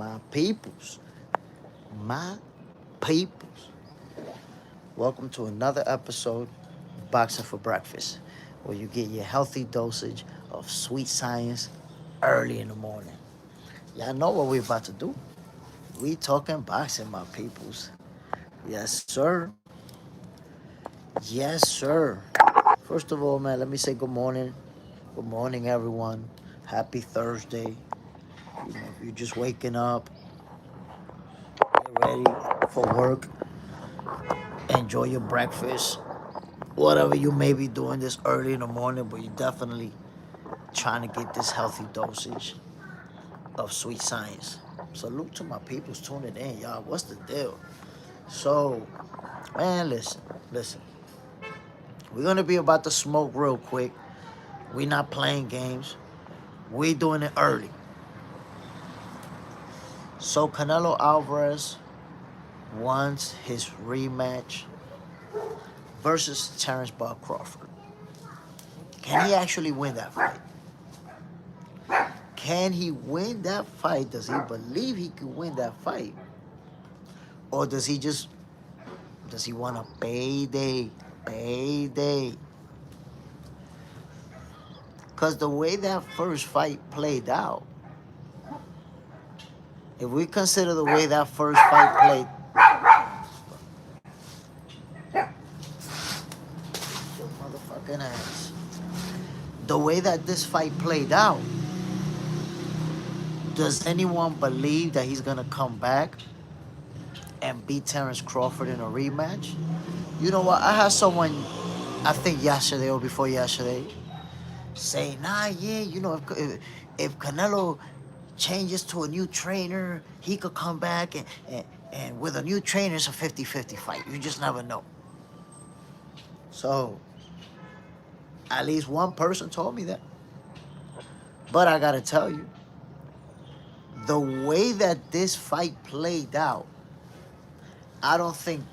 my peoples, my peoples. Welcome to another episode of Boxing for Breakfast, where you get your healthy dosage of sweet science early in the morning. Y'all know what we're about to do. We talking boxing, my peoples. Yes, sir. Yes, sir. First of all, man, let me say good morning. Good morning, everyone. Happy Thursday. If you're just waking up, get ready for work, enjoy your breakfast, whatever you may be doing this early in the morning, but you're definitely trying to get this healthy dosage of sweet science. Salute to my peoples tuning in, y'all. What's the deal? So, man, listen. We're gonna be about to smoke real quick. We're not playing games. We're doing it early. So Canelo Álvarez wants his rematch versus Terrence Bud Crawford. Can he actually win that fight? Can he win that fight? Does he believe he can win that fight? Or does he want a payday? Payday. Because the way that first fight played out, if we consider the way that first fight played, your motherfucking ass. The way that this fight played out, does anyone believe that he's gonna come back and beat Terrence Crawford in a rematch? You know what? I had someone, I think yesterday or before yesterday, say, nah, yeah, if Canelo changes to a new trainer, he could come back and with a new trainer, it's a 50-50 fight. You just never know. So, at least one person told me that. But I gotta tell you, the way that this fight played out, I don't think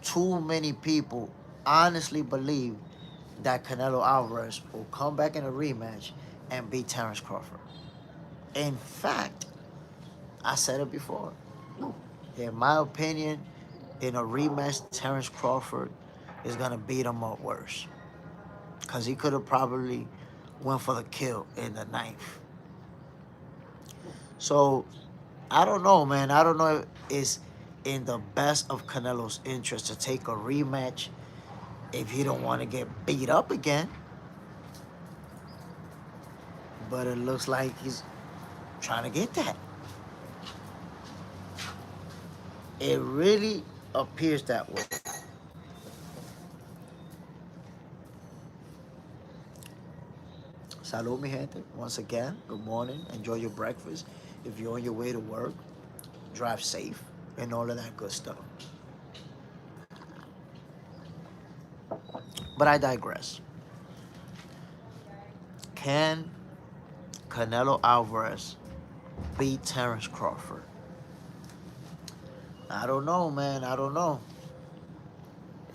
too many people honestly believe that Canelo Álvarez will come back in a rematch and beat Terrence Crawford. In fact, I said it before. In my opinion, in a rematch, Terrence Crawford is gonna beat him up worse, cause he could have probably went for the kill in the ninth. So I don't know, man. I don't know if it's in the best of Canelo's interest to take a rematch if he don't want to get beat up again. But it looks like he's trying to get that. It really appears that way. Salud, mi gente. Once again, good morning. Enjoy your breakfast. If you're on your way to work, drive safe and all of that good stuff. But I digress. Can Canelo Álvarez beat Terrence Crawford? I don't know, man. I don't know.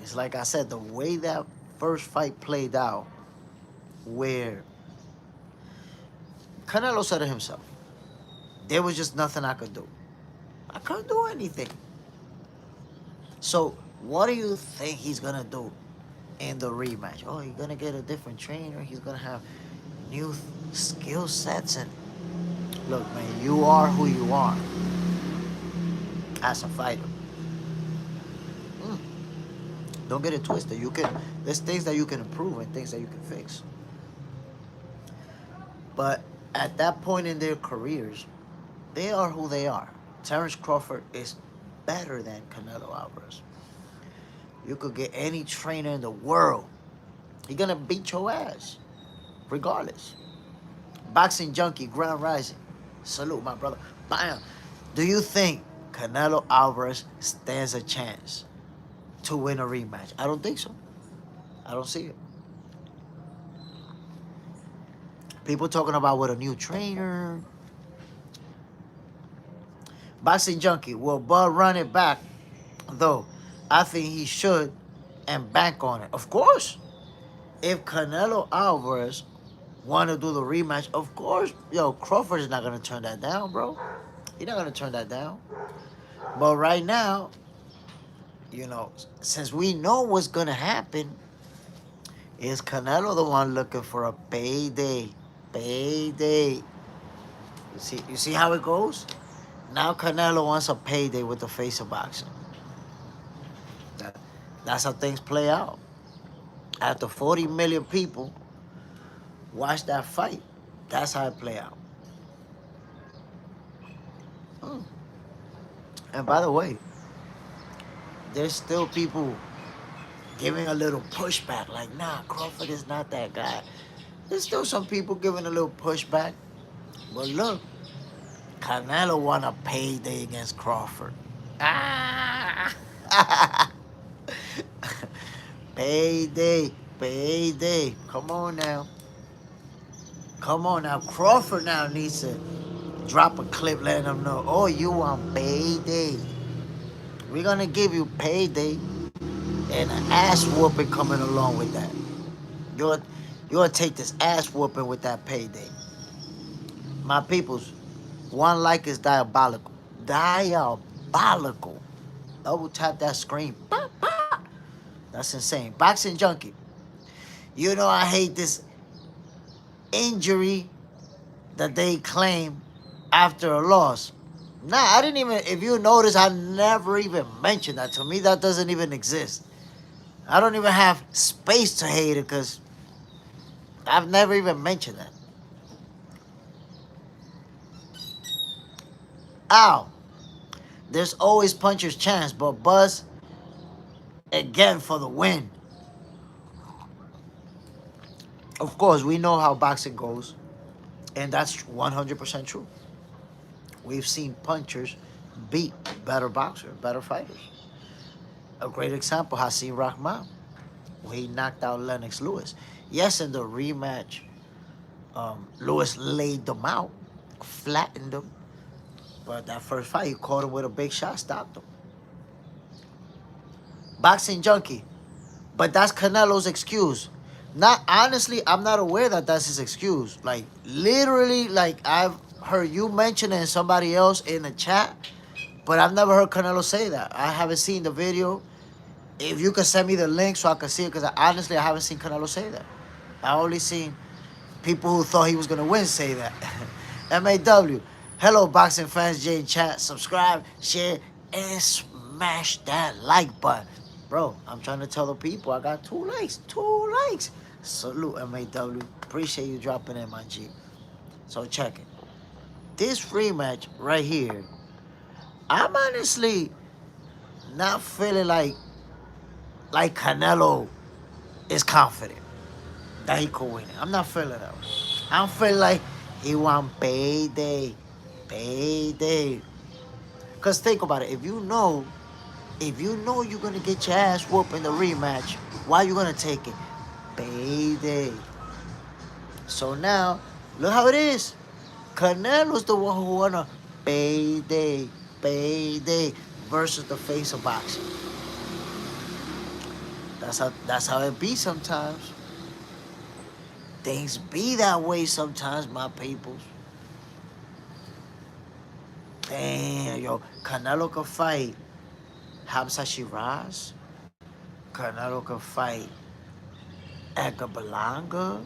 It's like I said, the way that first fight played out, where Canelo said it himself, there was just nothing I could do. I couldn't do anything. So what do you think he's gonna do in the rematch? Oh, he's gonna get a different trainer. He's gonna have new skill sets. And look, man, you are who you are as a fighter. Don't get it twisted. There's things that you can improve and things that you can fix. But at that point in their careers, they are who they are. Terrence Crawford is better than Canelo Álvarez. You could get any trainer in the world. He's gonna beat your ass, regardless. Boxing junkie, Grand Rising. Salute, my brother. Bam. Do you think Canelo Álvarez stands a chance to win a rematch? I don't think so. I don't see it. People talking about with a new trainer. Boxing junkie, will Bud run it back? Though, I think he should and bank on it. Of course. If Canelo Álvarez want to do the rematch, of course, Crawford is not going to turn that down, bro. He's not gonna turn that down. But right now, you know, since we know what's gonna happen, is Canelo the one looking for a payday? Payday. You see how it goes? Now Canelo wants a payday with the face of boxing. That, that's how things play out. After 40 million people watch that fight, that's how it play out. Hmm. And by the way, there's still people giving a little pushback, like, nah, Crawford is not that guy. There's still some people giving a little pushback. But look, Canelo won a payday against Crawford. Ah! Payday, payday. Come on now. Come on now. Crawford now needs to drop a clip letting them know, oh, you want payday. We're going to give you payday and an ass whooping coming along with that. You're going to take this ass whooping with that payday. My peoples, one like is diabolical. Diabolical. Double tap that screen. Bah, bah. That's insane. Boxing junkie. You know I hate this injury that they claim after a loss. Nah, I didn't even, if you notice, I never even mentioned that. To me, that doesn't even exist. I don't even have space to hate it because I've never even mentioned that. Ow. There's always puncher's chance, but Buzz, again, for the win. Of course, we know how boxing goes, and that's 100% true. We've seen punchers beat better boxers, better fighters. A great example, Hasim Rahman, when he knocked out Lennox Lewis. Yes, in the rematch, Lewis laid them out, flattened them. But that first fight, he caught him with a big shot, stopped him. Boxing junkie. But that's Canelo's excuse. Not honestly, I'm not aware that that's his excuse. Like, literally, like, I've heard you mention it and somebody else in the chat, but I've never heard Canelo say that. I haven't seen the video. If you could send me the link so I can see it, because honestly, I haven't seen Canelo say that. I only seen people who thought he was going to win say that. MAW. Hello, boxing fans. Jay in chat. Subscribe, share, and smash that like button. Bro, I'm trying to tell the people I got 2 likes. 2 likes. Salute, MAW. Appreciate you dropping in, my G. So check it. This rematch right here, I'm honestly not feeling like Canelo is confident that he could win it. I'm not feeling that. I'm feeling like he want payday. Payday. Because think about it. If you know you're going to get your ass whooped in the rematch, why you going to take it? Payday. So now, look how it is. Canelo's the one who won a payday. Payday versus the face of boxing. That's how it be sometimes. Things be that way sometimes, my peoples. Damn, yo, Canelo can fight Hamza Shiraz. Canelo can fight Edgar Berlanga.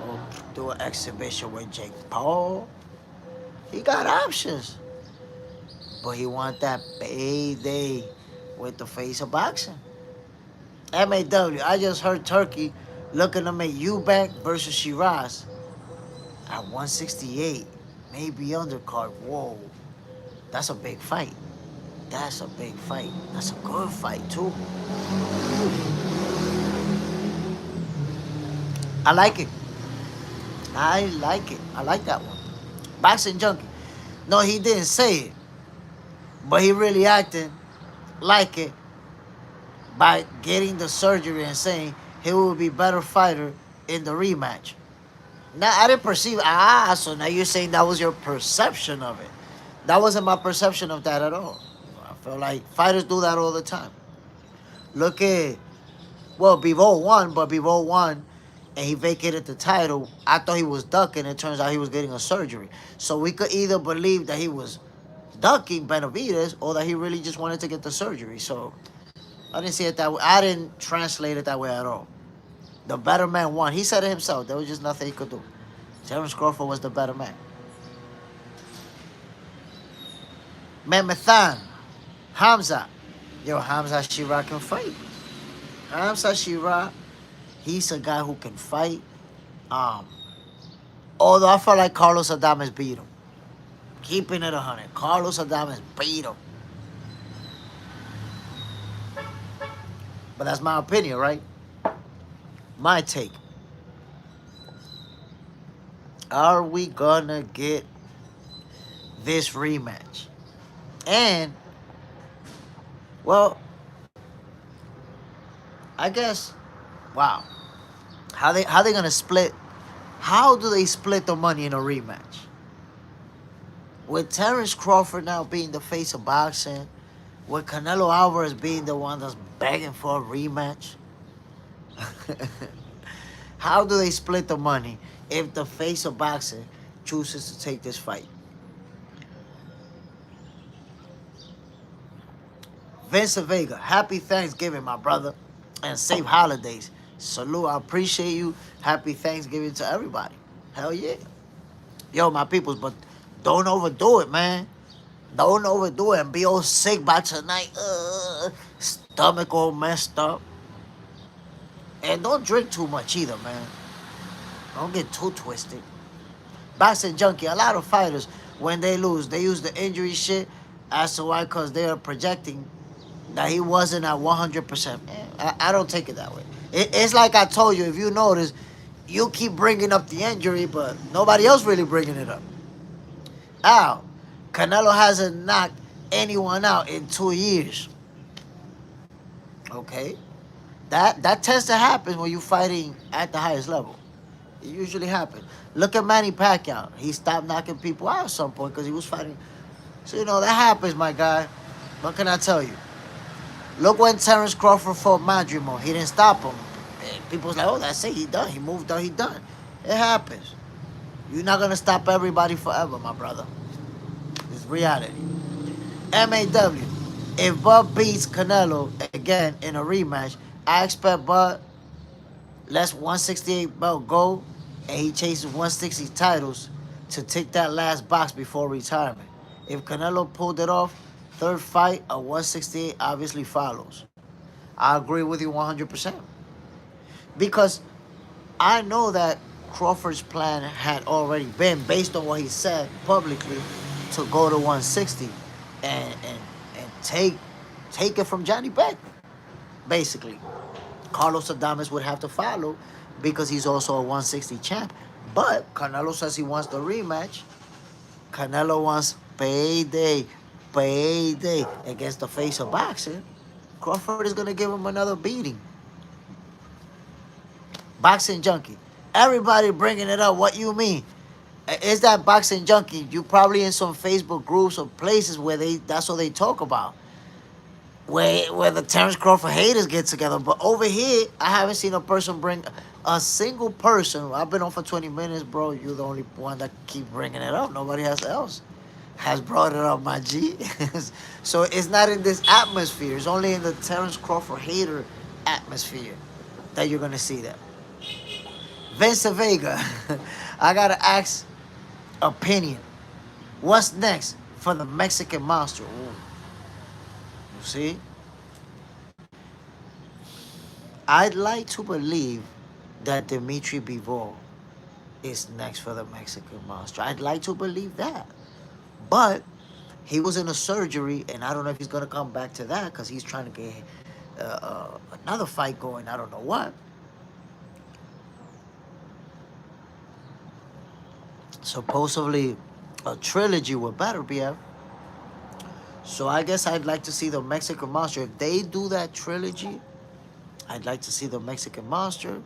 Or do an exhibition with Jake Paul. He got options. But he want that payday with the face of boxing. MAW, I just heard Turkey looking to make Eubank versus Shiraz at 168. Maybe undercard. Whoa. That's a big fight. That's a big fight. That's a good fight, too. I like it. I like it. I like that one. Boxing junkie. No, he didn't say it. But he really acted like it by getting the surgery and saying he will be better fighter in the rematch. Now, I didn't perceive, so now you're saying that was your perception of it. That wasn't my perception of that at all. I feel like fighters do that all the time. Look at, well, Bivol won, but Bivol won and he vacated the title. I thought he was ducking. It turns out he was getting a surgery. So we could either believe that he was ducking Benavidez or that he really just wanted to get the surgery. So I didn't see it that way. I didn't translate it that way at all. The better man won. He said it himself. There was just nothing he could do. Terence Crawford was the better man. Memethan, Hamza. Yo, Hamza Shira can fight. Hamza Shira, he's a guy who can fight. Um, Although I felt like Carlos Adames beat him. Keeping it 100. Carlos Adames beat him. But that's my opinion, right? My take. Are we gonna get this rematch? And, well, I guess, wow. How they gonna split? How do they split the money in a rematch? With Terence Crawford now being the face of boxing, with Canelo Álvarez being the one that's begging for a rematch, how do they split the money if the face of boxing chooses to take this fight? Vince Vega, happy Thanksgiving, my brother, and safe holidays. Salute, I appreciate you. Happy Thanksgiving to everybody. Hell yeah. Yo, my peoples, but don't overdo it, man. Don't overdo it and be all sick by tonight. Stomach all messed up. And don't drink too much either, man. Don't get too twisted. Boxing junkie, a lot of fighters, when they lose, they use the injury shit as to why, because they're projecting that he wasn't at 100%. I don't take it that way. It's like I told you, if you notice, you keep bringing up the injury, but nobody else really bringing it up. Al, Canelo hasn't knocked anyone out in 2 years. Okay? That tends to happen when you're fighting at the highest level. It usually happens. Look at Manny Pacquiao. He stopped knocking people out at some point because he was fighting. So, that happens, my guy. What can I tell you? Look when Terence Crawford fought Madrimon. He didn't stop him. People was like, oh, that's it. He done. He moved on. He done. It happens. You're not going to stop everybody forever, my brother. It's reality. MAW. If Bud beats Canelo again in a rematch, I expect Bud lets 168 belt go, and he chases 160 titles to tick that last box before retirement. If Canelo pulled it off, third fight at 168 obviously follows. I agree with you 100%. Because I know that Crawford's plan had already been, based on what he said publicly, to go to 160 and take it from Johnny Beck, basically. Carlos Adames would have to follow because he's also a 160 champ. But Canelo says he wants the rematch. Canelo wants payday against the face of boxing. Crawford is going to give him another beating. Boxing junkie. Everybody bringing it up. What you mean? Is that boxing junkie? You probably in some Facebook groups or places where that's what they talk about. Where the Terence Crawford haters get together. But over here, I haven't seen a person bring a single person. I've been on for 20 minutes, bro. You're the only one that keep bringing it up. Nobody else has brought it up, my G. So it's not in this atmosphere. It's only in the Terence Crawford hater atmosphere that you're going to see that. Vince Vega, I got to ask opinion. What's next for the Mexican monster? Ooh. See? I'd like to believe that Dimitri Bivol is next for the Mexican monster. I'd like to believe that. But he was in a surgery, and I don't know if he's going to come back to that because he's trying to get another fight going. I don't know what. Supposedly, a trilogy with Better BF. So I guess I'd like to see the Mexican monster. If they do that trilogy, I'd like to see the Mexican monster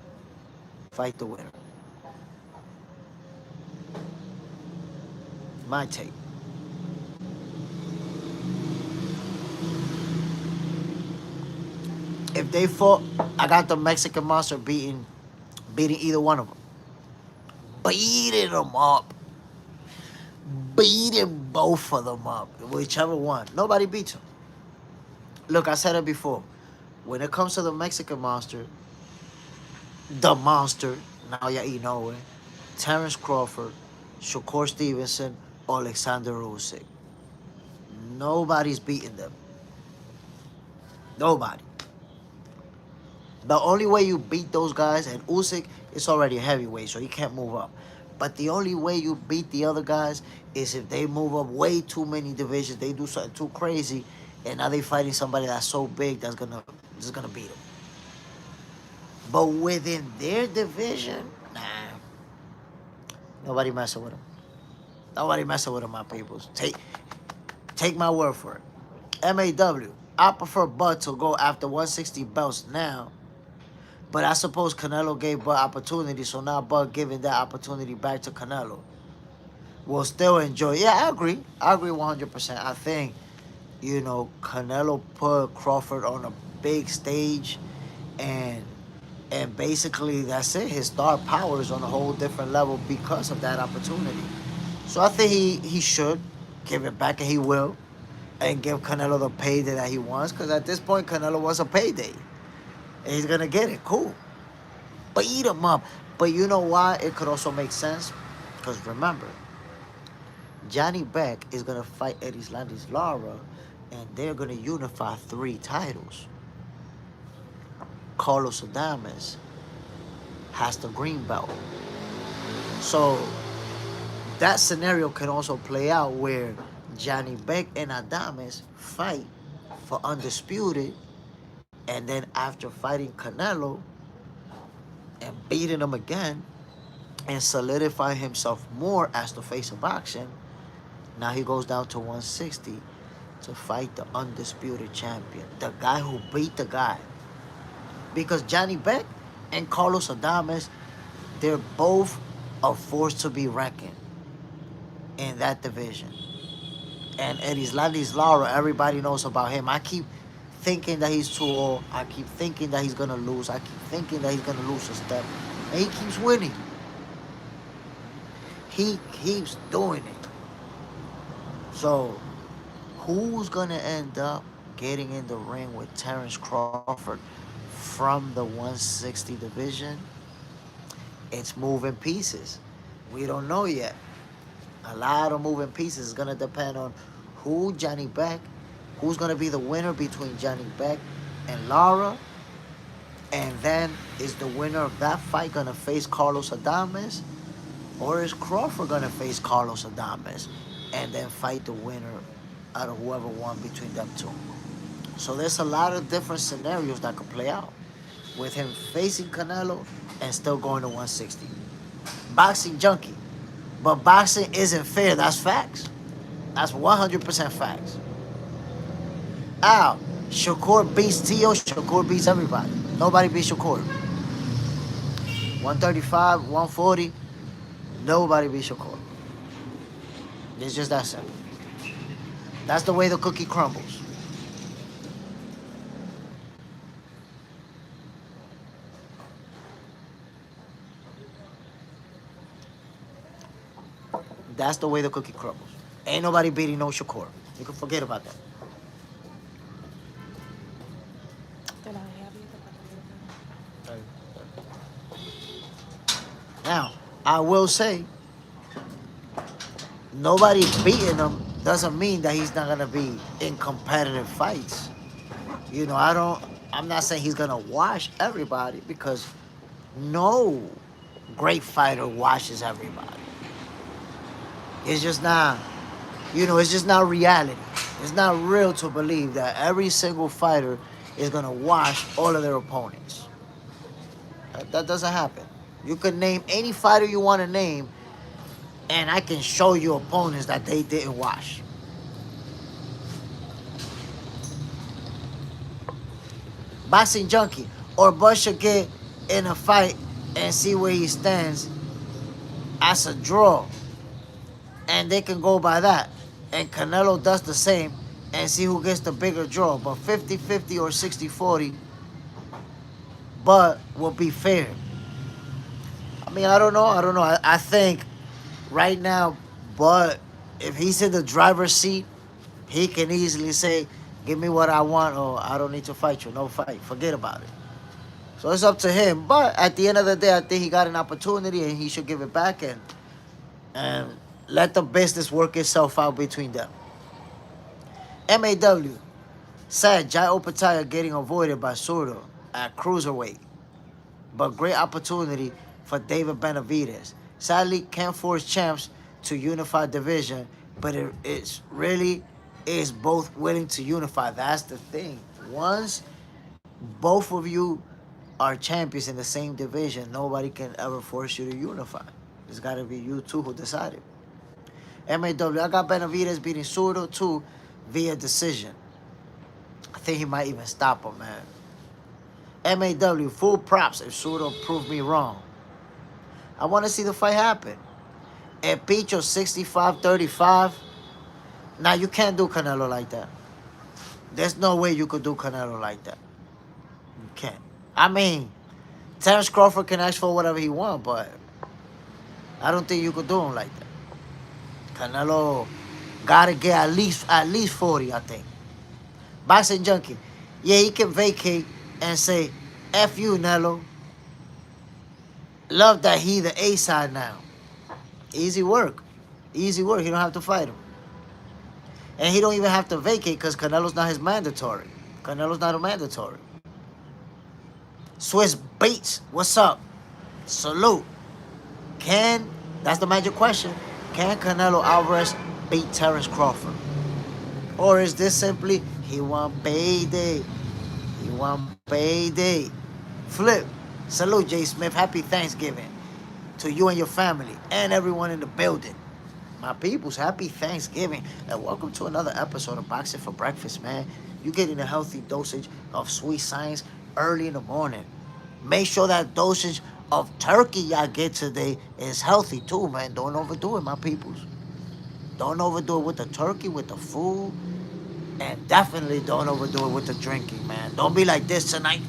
fight the winner. My take. If they fought, I got the Mexican monster beating beating either one of them. Beating them up. Beating both of them up. Whichever one. Nobody beats him. Look, I said it before. When it comes to the Mexican monster, the monster, now you know it, Terence Crawford, Shakur Stevenson, Alexander Usyk. Nobody's beating them. Nobody. The only way you beat those guys, and Usyk is already a heavyweight, so he can't move up. But the only way you beat the other guys is if they move up way too many divisions, they do something too crazy, and now they fighting somebody that's so big that's gonna beat them. But within their division, nah, nobody messing with them. Nobody messing with them, my peoples. Take my word for it. MAW, I prefer Bud to go after 160 belts now. But I suppose Canelo gave Bud opportunity, so now Bud giving that opportunity back to Canelo. We'll still enjoy. Yeah, I agree. I agree 100%. I think, Canelo put Crawford on a big stage, and basically that's it. His star power is on a whole different level because of that opportunity. So I think he should give it back, and he will, and give Canelo the payday that he wants, because at this point, Canelo wants a payday. And he's going to get it. Cool. Beat him up. But you know why it could also make sense? Because remember, Johnny Beck is going to fight Erislandis Lara, and they're going to unify 3 titles. Carlos Adames has the green belt. So that scenario can also play out where Johnny Beck and Adames fight for undisputed, and then after fighting Canelo and beating him again and solidify himself more as the face of boxing, now he goes down to 160 to fight the undisputed champion, the guy who beat the guy. Because Johnny Beck and Carlos Adames, they're both a force to be reckoned in that division. And Erislandis Lara, everybody knows about him. I keep thinking that he's too old. I keep thinking that he's going to lose. I keep thinking that he's going to lose a step. And he keeps winning. He keeps doing it. So, who's going to end up getting in the ring with Terence Crawford from the 160 division? It's moving pieces. We don't know yet. A lot of moving pieces is going to depend on who Johnny Beck, who's going to be the winner between Johnny Beck and Lara. And then is the winner of that fight going to face Carlos Adames? Or is Crawford going to face Carlos Adames and then fight the winner out of whoever won between them two? So there's a lot of different scenarios that could play out with him facing Canelo and still going to 160. Boxing junkie. But boxing isn't fair. That's facts. That's 100% facts. Ow. Shakur beats Tio. Shakur beats everybody. Nobody beats Shakur. 135, 140. Nobody beats Shakur. It's just that simple. That's the way the cookie crumbles. That's the way the cookie crumbles. Ain't nobody beating no Shakur. You can forget about that. Now, I will say, nobody beating him doesn't mean that he's not going to be in competitive fights. I'm not saying he's going to wash everybody, because no great fighter washes everybody. It's just not, it's just not reality. It's not real to believe that every single fighter is going to wash all of their opponents. That doesn't happen. You can name any fighter you want to name, and I can show you opponents that they didn't wash. Boxing junkie. Or Bush should get in a fight and see where he stands as a draw. And they can go by that. And Canelo does the same and see who gets the bigger draw. But 50-50 or 60-40, but will be fair. mean, I don't know. I think right now, but if he's in the driver's seat, he can easily say, "Give me what I want," or "I don't need to fight you. No fight. Forget about it." So it's up to him. But at the end of the day, I think he got an opportunity and he should give it back and let the business work itself out between them. MAW. Sad, Jai Opataya getting avoided by Surdo at cruiserweight. But great opportunity for David Benavidez. Sadly, can't force champs to unify division, but it's really is both willing to unify. That's the thing. Once both of you are champions in the same division, nobody can ever force you to unify. It's got to be you two who decide it. MAW, I got Benavidez beating Surdo too via decision. I think he might even stop him, man. MAW, full props if Surdo proved me wrong. I want to see the fight happen. And Picho 65-35. Now, you can't do Canelo like that. There's no way you could do Canelo like that. You can't. I mean, Terence Crawford can ask for whatever he wants, but I don't think you could do him like that. Canelo gotta get at least 40, I think. Boxing Junkie. Yeah, he can vacate and say, F you, Nello. Love that he the A-side now. Easy work. Easy work. He don't have to fight him. And he don't even have to vacate because Canelo's not his mandatory. Canelo's not a mandatory. Swiss Bates, what's up? Salute. That's the magic question, can Canelo Álvarez beat Terence Crawford? Or is this simply, he want payday? He want payday. Flip. Salute, Jay Smith. Happy Thanksgiving to you and your family and everyone in the building. My peoples, happy Thanksgiving. And welcome to another episode of Boxing for Breakfast, man. You're getting a healthy dosage of sweet science early in the morning. Make sure that dosage of turkey y'all get today is healthy too, man. Don't overdo it, my peoples. Don't overdo it with the turkey, with the food. And definitely don't overdo it with the drinking, man. Don't be like this tonight.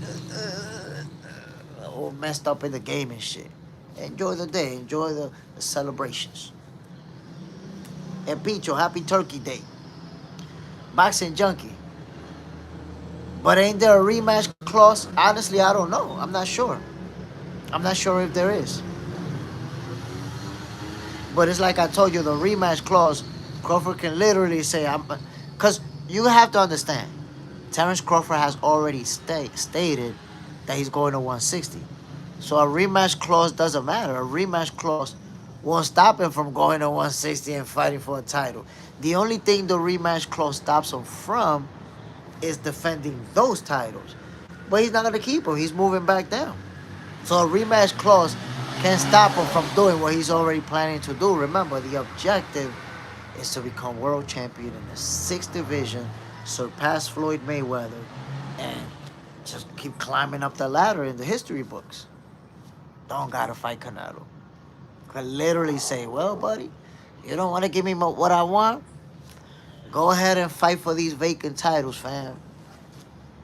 All messed up in the game and shit. Enjoy the day. Enjoy the celebrations. And Picho, happy Turkey Day. Boxing Junkie. But ain't there a rematch clause? Honestly, I don't know. I'm not sure. I'm not sure if there is. But it's like I told you, the rematch clause, Crawford can literally say, because you have to understand, Terence Crawford has already stated that he's going to 160. So a rematch clause doesn't matter. A rematch clause won't stop him from going to 160 and fighting for a title. The only thing the rematch clause stops him from is defending those titles. But he's not going to keep him. He's moving back down. So a rematch clause can stop him from doing what he's already planning to do. Remember, the objective is to become world champion in the 6th division, surpass Floyd Mayweather, and just keep climbing up the ladder in the history books. Don't gotta fight Canelo. Could literally say, well, buddy, you don't want to give me what I want? Go ahead and fight for these vacant titles, fam.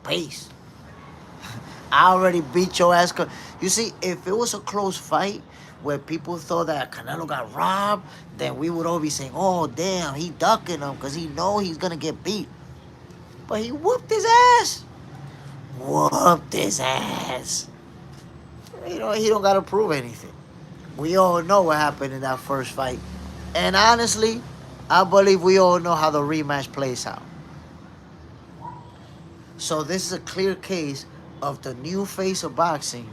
Peace. I already beat your ass. You see, if it was a close fight where people thought that Canelo got robbed, then we would all be saying, oh, damn, he ducking him because he know he's going to get beat. But he whooped his ass. Whooped his ass. You know, he don't got to prove anything. We all know what happened in that first fight. And honestly, I believe we all know how the rematch plays out. So this is a clear case of the new face of boxing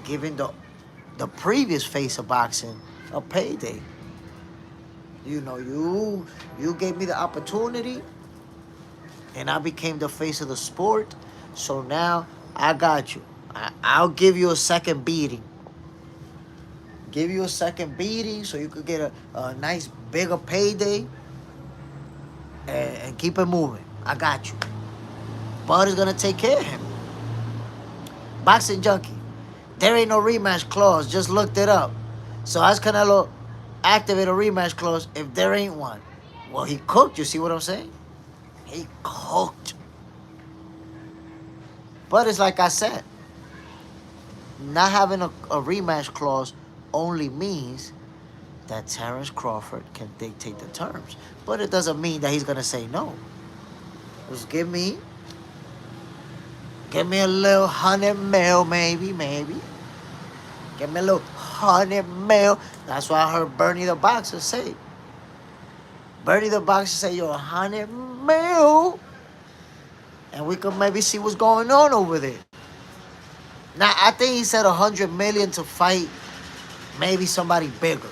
giving the previous face of boxing a payday. You know, you gave me the opportunity and I became the face of the sport. So now I got you. I'll give you a second beating. Give you a second beating so you could get a nice bigger payday and keep it moving. I got you. Bud is gonna take care of him. Boxing Junkie. There ain't no rematch clause. Just looked it up. So how's Canelo activate a rematch clause if there ain't one? Well, he cooked. You see what I'm saying? He cooked. But it's like I said, not having a rematch clause only means that Terence Crawford can dictate the terms. But it doesn't mean that he's going to say no. Just give me a little 100 mil, maybe. Give me a little 100 mil. That's what I heard Bernie the Boxer say. Bernie the Boxer say, yo, 100 mil. And we could maybe see what's going on over there. Now, I think he said 100 million to fight maybe somebody bigger.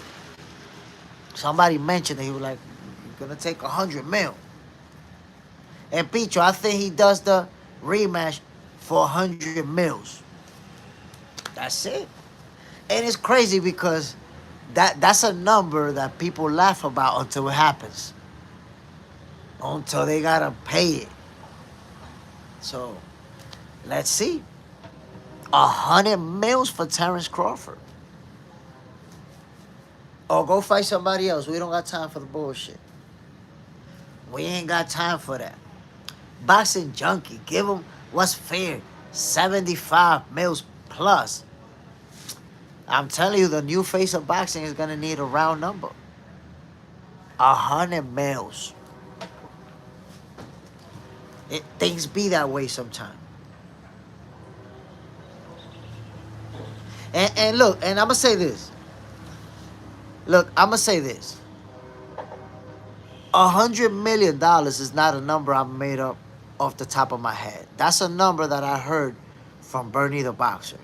Somebody mentioned it. He was like, you're going to take 100 mil. And Picho, I think he does the rematch for 100 mils. That's it. And it's crazy because that's a number that people laugh about until it happens. Until they got to pay it. So, let's see. 100 mils for Terence Crawford. Or go fight somebody else. We don't got time for the bullshit. We ain't got time for that. Boxing junkie. Give him what's fair. 75 mils plus. I'm telling you, the new face of boxing is going to need a round number. 100 mils. Things be that way sometimes. And look, and I'm going to say this. $100 million is not a number I made up off the top of my head. That's a number that I heard from Bernie the Boxer.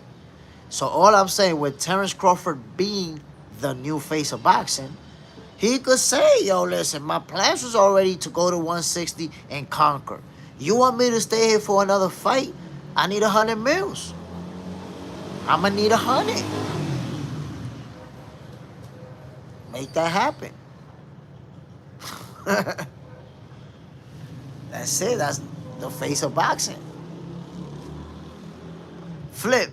So all I'm saying, with Terence Crawford being the new face of boxing, he could say, yo, listen, my plans was already to go to 160 and conquer. You want me to stay here for another fight? I need 100 mils. I'm going to need 100. Make that happen. That's it. That's the face of boxing. Flip.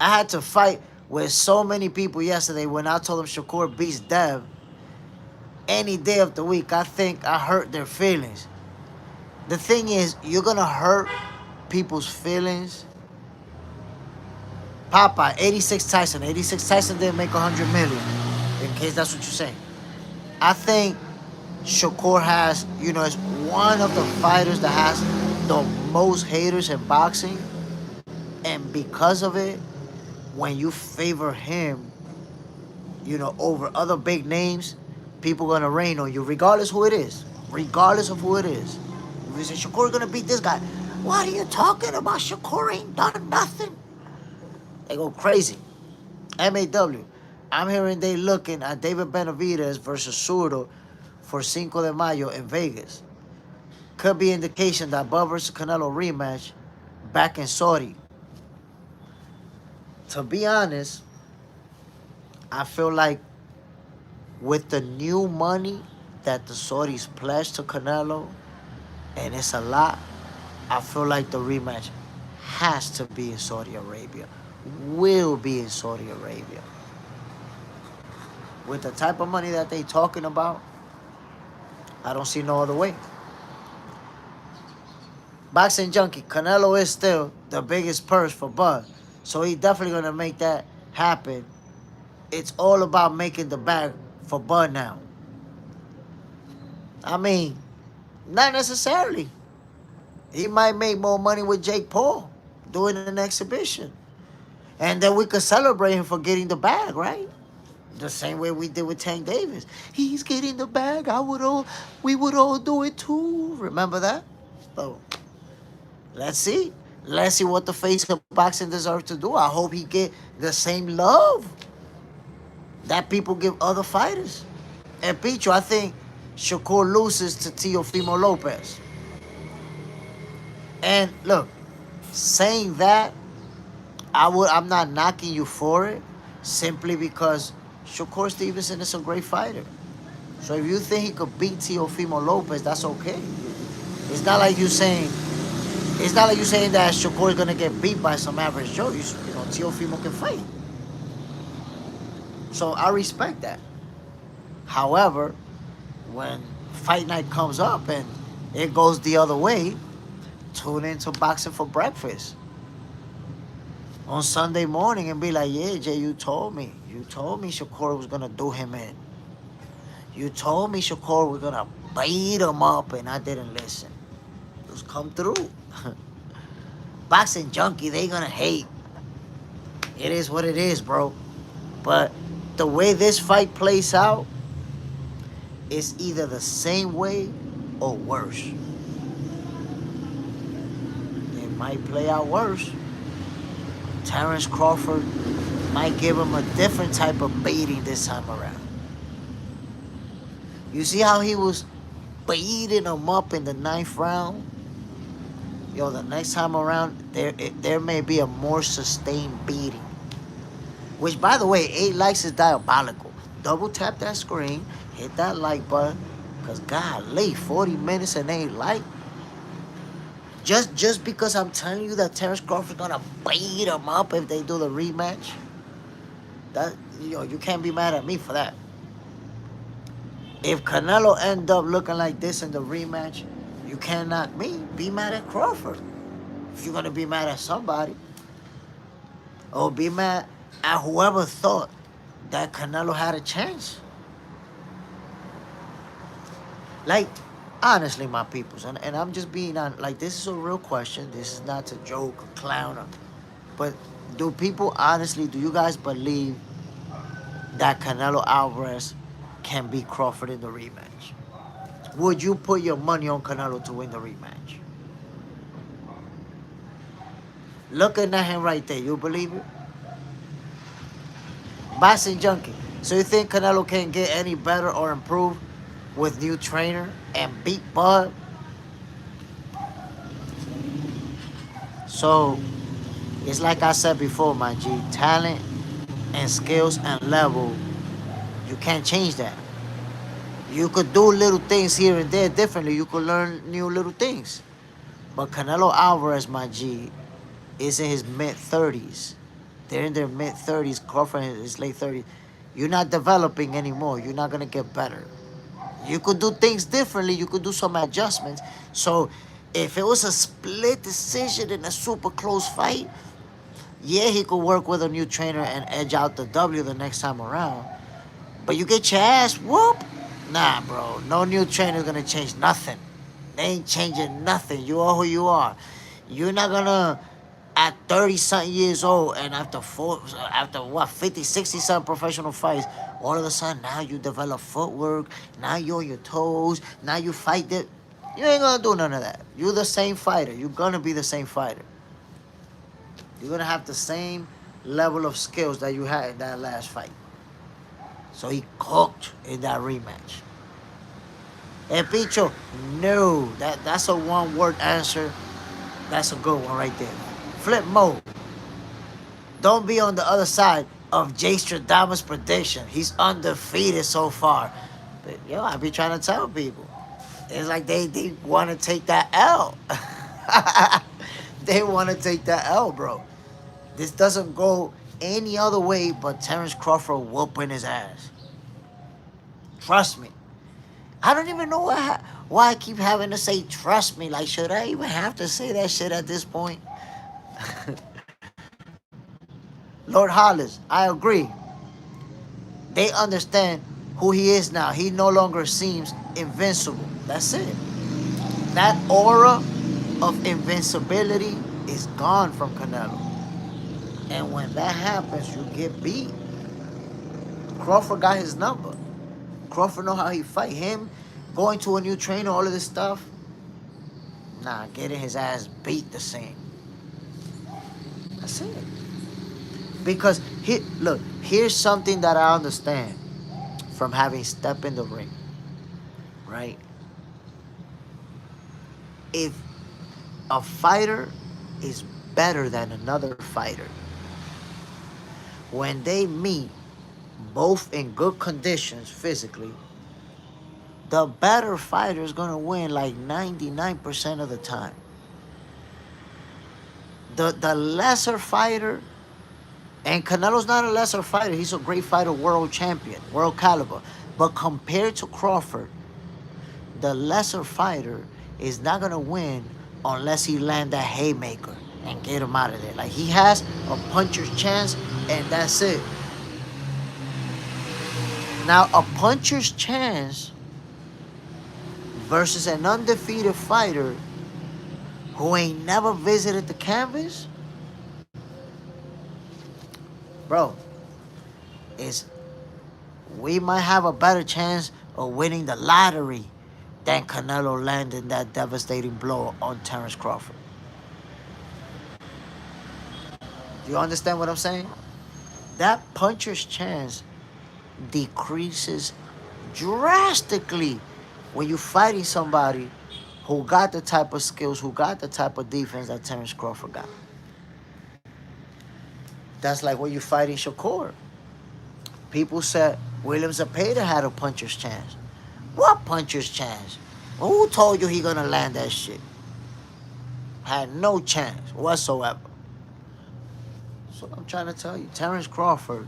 I had to fight with so many people yesterday when I told them Shakur beats Dev any day of the week. I think I hurt their feelings. The thing is, you're going to hurt people's feelings. Popeye, 86 Tyson. 86 Tyson didn't make 100 million. In case that's what you're saying. I think Shakur has, is one of the fighters that has the most haters in boxing. And because of it, when you favor him, over other big names, people are going to rain on you, regardless who it is. Regardless of who it is. If you say, Shakur going to beat this guy, what are you talking about? Shakur ain't done nothing. They go crazy. MAW. I'm hearing they looking at David Benavidez versus Zurdo for Cinco de Mayo in Vegas. Could be indication that Bud versus Canelo rematch back in Saudi. To be honest, I feel like with the new money that the Saudis pledged to Canelo, and it's a lot, I feel like the rematch has to be in Saudi Arabia. Will be in Saudi Arabia. With the type of money that they talking about, I don't see no other way. Boxing junkie, Canelo is still the biggest purse for Bud. So he's definitely going to make that happen. It's all about making the bag for Bud now. I mean, not necessarily. He might make more money with Jake Paul doing an exhibition. And then we could celebrate him for getting the bag, right? The same way we did with Tank Davis. He's getting the bag. We would all do it too. Remember that? So, let's see. Let's see what the face of boxing deserves to do. I hope he get the same love that people give other fighters. And Picho, I think Shakur loses to Teofimo Lopez. And look, saying that, I'm not knocking you for it, simply because Shakur Stevenson is a great fighter. So if you think he could beat Teofimo Lopez, that's okay. It's not like you saying that Shakur is gonna get beat by some average Joe. Teofimo can fight. So I respect that. However, when fight night comes up and it goes the other way, tune into Boxing for Breakfast on Sunday morning and be like, yeah, Jay, you told me. You told me Shakur was going to do him in. You told me Shakur was going to beat him up, and I didn't listen. Just come through. Boxing junkie, they going to hate. It is what it is, bro. But the way this fight plays out is either the same way or worse. It might play out worse. Terence Crawford might give him a different type of beating this time around. You see how he was beating him up in the 9th round? Yo, the next time around, there may be a more sustained beating. Which, by the way, 8 likes is diabolical. Double tap that screen, hit that like button, because golly, 40 minutes and 8 likes. Just because I'm telling you that Terence Crawford's gonna beat him up if they do the rematch, that you can't be mad at me for that. If Canelo end up looking like this in the rematch, you cannot be mad at Crawford. If you're gonna be mad at somebody, or be mad at whoever thought that Canelo had a chance. Like, honestly, my peoples, and I'm just being on, like, this is a real question. This is not to joke or clown, but do you guys believe that Canelo Álvarez can beat Crawford in the rematch? Would you put your money on Canelo to win the rematch? Looking at him right there, you believe it? Boxing junkie. So you think Canelo can get any better or improve with new trainer and beat Bud? So it's like I said before, my G. Talent and skills and level, you can't change that. You could do little things here and there differently. You could learn new little things. But Canelo Álvarez, my G, is in his mid-30s. They're in their mid-30s. Crawford in his late 30s. You're not developing anymore. You're not going to get better. You could do things differently. You could do some adjustments. So if it was a split decision in a super close fight, yeah, he could work with a new trainer and edge out the W the next time around. But you get your ass whooped? Nah, bro. No new trainer's going to change nothing. They ain't changing nothing. You are who you are. You're not going to, at 30-something years old, and after 50, 60-something professional fights, all of a sudden, now you develop footwork, now you're on your toes, now you fight it. You ain't gonna do none of that. You're the same fighter. You're gonna be the same fighter. You're gonna have the same level of skills that you had in that last fight. So he cooked in that rematch. Hey, Picho, no. That's a one-word answer. That's a good one right there. Flip mode. Don't be on the other side of Jay Stradamus' prediction. He's undefeated so far. But, yo, I be trying to tell people. It's like they want to take that L. They want to take that L, bro. This doesn't go any other way but Terence Crawford whooping his ass. Trust me. I don't even know why I keep having to say trust me. Like, should I even have to say that shit at this point? Lord Hollis, I agree. They understand who he is now. He no longer seems invincible. That's it. That aura of invincibility is gone from Canelo. And when that happens, you get beat. Crawford got his number. Crawford know how he fight. Him going to a new trainer, all of this stuff. Nah, getting his ass beat the same. That's it. Because, look, here's something that I understand from having stepped in the ring, right? If a fighter is better than another fighter, when they meet, both in good conditions physically, the better fighter is going to win like 99% of the time. The lesser fighter, and Canelo's not a lesser fighter. He's a great fighter, world champion, world caliber. But compared to Crawford, the lesser fighter is not going to win unless he land that haymaker. and get him out of there. Like, he has a puncher's chance, and that's it. Now, a puncher's chance versus an undefeated fighter who ain't never visited the canvas, bro, is we might have a better chance of winning the lottery than Canelo landing that devastating blow on Terence Crawford. Do you understand what I'm saying? That puncher's chance decreases drastically when you're fighting somebody who got the type of skills, who got the type of defense that Terence Crawford got. That's like when you're fighting Shakur. People said William Zepeda had a puncher's chance. What puncher's chance? Who told you he gonna land that shit? Had no chance whatsoever. So I'm trying to tell you, Terence Crawford,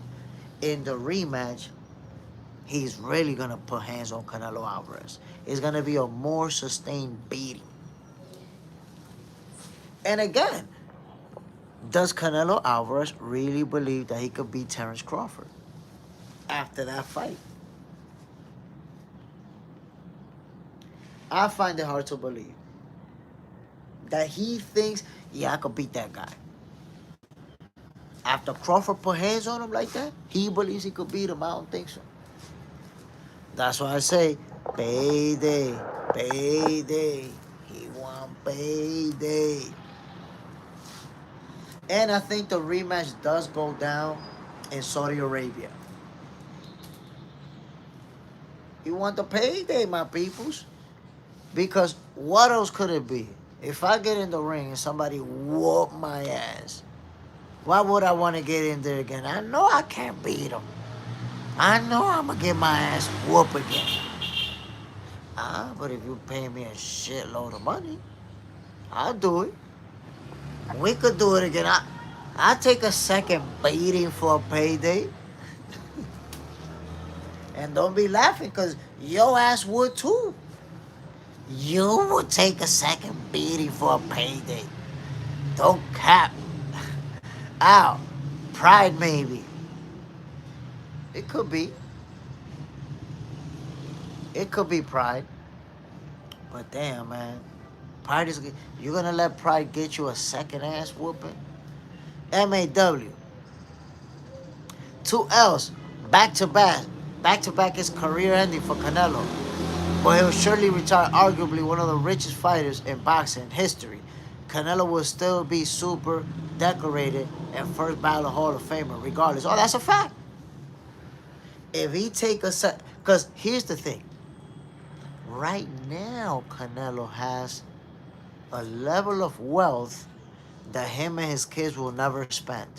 in the rematch, he's really gonna put hands on Canelo Álvarez. It's gonna be a more sustained beating. And again, does Canelo Álvarez really believe that he could beat Terence Crawford after that fight? I find it hard to believe that he thinks, yeah, I could beat that guy. After Crawford put hands on him like that, he believes he could beat him. I don't think so. That's why I say, payday, payday. He want payday. And I think the rematch does go down in Saudi Arabia. He want the payday, my peoples. Because what else could it be? If I get in the ring and somebody whoop my ass, why would I want to get in there again? I know I can't beat him. I know I'm going to get my ass whooped again. But if you pay me a shitload of money, I'll do it. We could do it again. I'll take a second beating for a payday. And don't be laughing, because your ass would too. You would take a second beating for a payday. Don't cap. Ow. Pride, maybe. It could be. It could be pride. But damn, man. Pride is... You're going to let pride get you a second ass whooping? MAW. 2 L's. Back to back. Back to back is career ending for Canelo. But he'll surely retire arguably one of the richest fighters in boxing history. Canelo will still be super decorated and first ballot Hall of Famer regardless. Oh, that's a fact. If he take a set... Because here's the thing. Right now, Canelo has a level of wealth that him and his kids will never spend.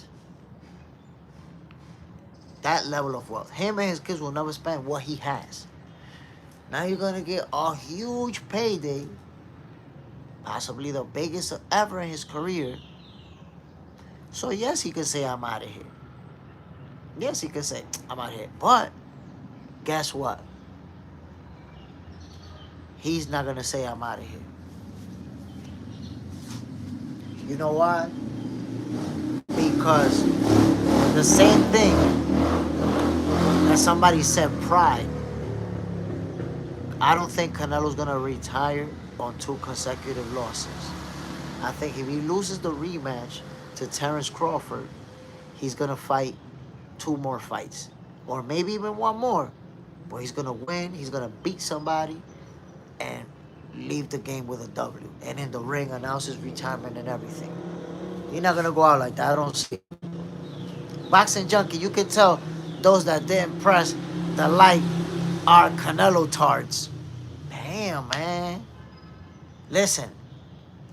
That level of wealth. Him and his kids will never spend what he has. Now you're going to get a huge payday, possibly the biggest ever in his career. So yes, he could say, I'm out of here. Yes, he could say, I'm out of here. But guess what? He's not going to say, I'm out of here. You know why? Because the same thing that somebody said, pride. I don't think Canelo's going to retire on 2 consecutive losses. I think if he loses the rematch to Terence Crawford, he's going to fight 2 more fights. Or maybe even 1 more. But he's going to win, he's going to beat somebody, and leave the game with a W. And in the ring, announce his retirement and everything. He's not going to go out like that. I don't see it. Boxing Junkie, you can tell those that didn't press the like are Canelo tards. Damn, man. Listen,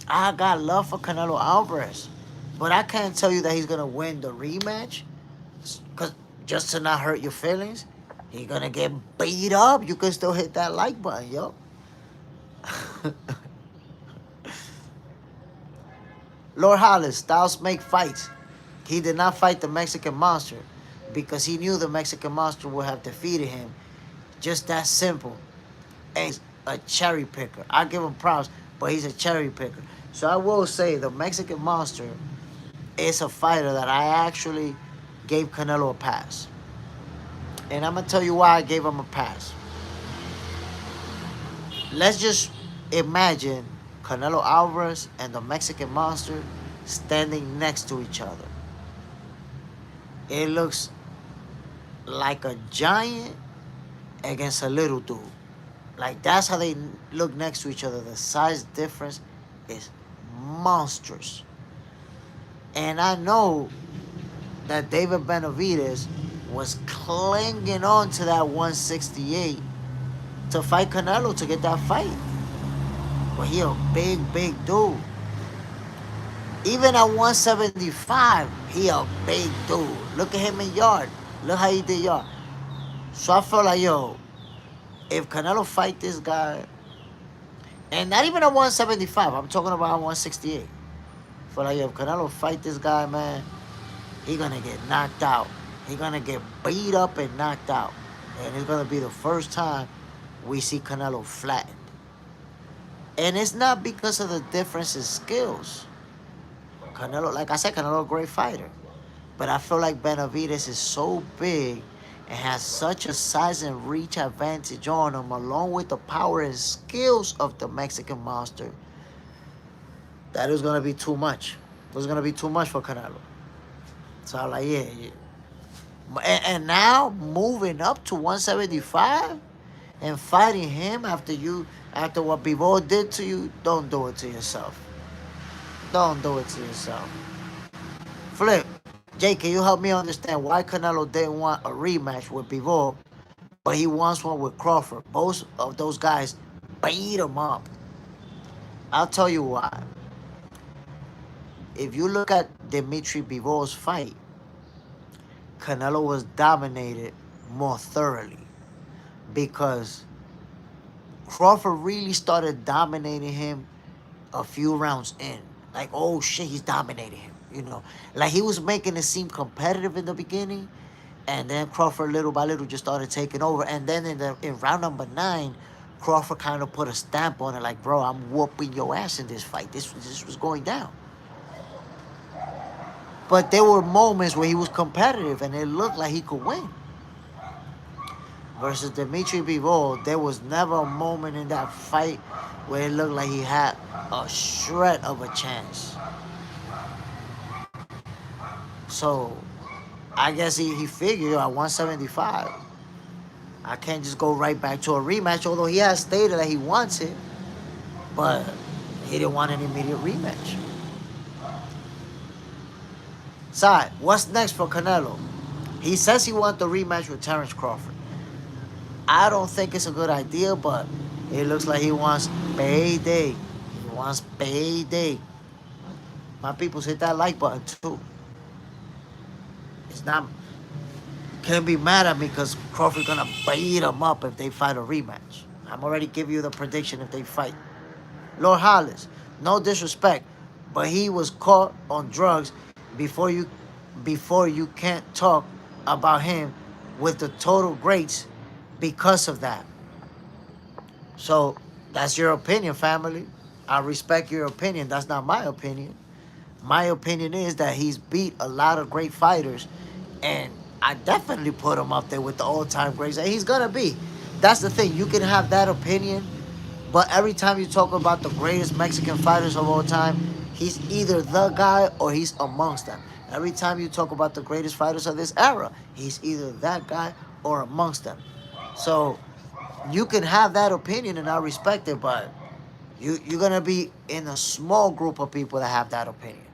I got love for Canelo Álvarez, but I can't tell you that he's going to win the rematch, because just to not hurt your feelings, he's going to get beat up. You can still hit that like button, yo. Lord Hollis, styles make fights. He did not fight the Mexican Monster because he knew the Mexican Monster would have defeated him. Just that simple. And he's a cherry picker. I give him props, but he's a cherry picker. So I will say the Mexican Monster is a fighter that I actually gave Canelo a pass. And I'm going to tell you why I gave him a pass. Let's just imagine Canelo Álvarez and the Mexican Monster standing next to each other. It looks like a giant against a little dude. Like, that's how they look next to each other. The size difference is monstrous. And I know that David Benavidez was clinging on to that 168 to fight Canelo to get that fight. But he a big dude. Even at 175, he a big dude. Look at him in yard. Look how he did yard. So I felt like, yo, if Canelo fight this guy, and not even at 175, I'm talking about 168. I feel like, yo, if Canelo fight this guy, man, he gonna get knocked out. He gonna get beat up and knocked out. And it's gonna be the first time we see Canelo flattened. And it's not because of the difference in skills. Canelo, like I said, Canelo a great fighter. But I feel like Benavidez is so big and has such a size and reach advantage on him, along with the power and skills of the Mexican Monster, that it was gonna be too much. It was gonna be too much for Canelo. So I'm like, yeah. And now moving up to 175 and fighting him after what Bivol did to you, don't do it to yourself. Don't do it to yourself. Flip, Jay, can you help me understand why Canelo didn't want a rematch with Bivol, but he wants one with Crawford? Both of those guys beat him up. I'll tell you why. If you look at Dimitri Bivol's fight, Canelo was dominated more thoroughly because Crawford really started dominating him a few rounds in. Like, oh shit, he's dominating him. You know, like he was making it seem competitive in the beginning, and then Crawford little by little just started taking over. And then in round number 9, Crawford kind of put a stamp on it, like, bro, I'm whooping your ass in this fight. This was going down. But there were moments where he was competitive and it looked like he could win. Versus Dimitri Bivol, there was never a moment in that fight where it looked like he had a shred of a chance. So I guess he figured at 175, I can't just go right back to a rematch, although he has stated that he wants it, but he didn't want an immediate rematch. Side, what's next for Canelo? He says he wants the rematch with Terence Crawford. I don't think it's a good idea, but it looks like he wants payday. He wants payday. My people, hit that like button too. It's not, can't be mad at me because Crawford's gonna beat him up if they fight a rematch. I'm already giving you the prediction if they fight. Lord Hollis, no disrespect, but he was caught on drugs before you can't talk about him with the total greats because of that. So that's your opinion, family. I respect your opinion. That's not my opinion. My opinion is that he's beat a lot of great fighters, and I definitely put him up there with the all-time greats. And he's gonna be. That's the thing. You can have that opinion, but every time you talk about the greatest Mexican fighters of all time, he's either the guy or he's amongst them. Every time you talk about the greatest fighters of this era, he's either that guy or amongst them. So you can have that opinion and I respect it, but you're going to be in a small group of people that have that opinion.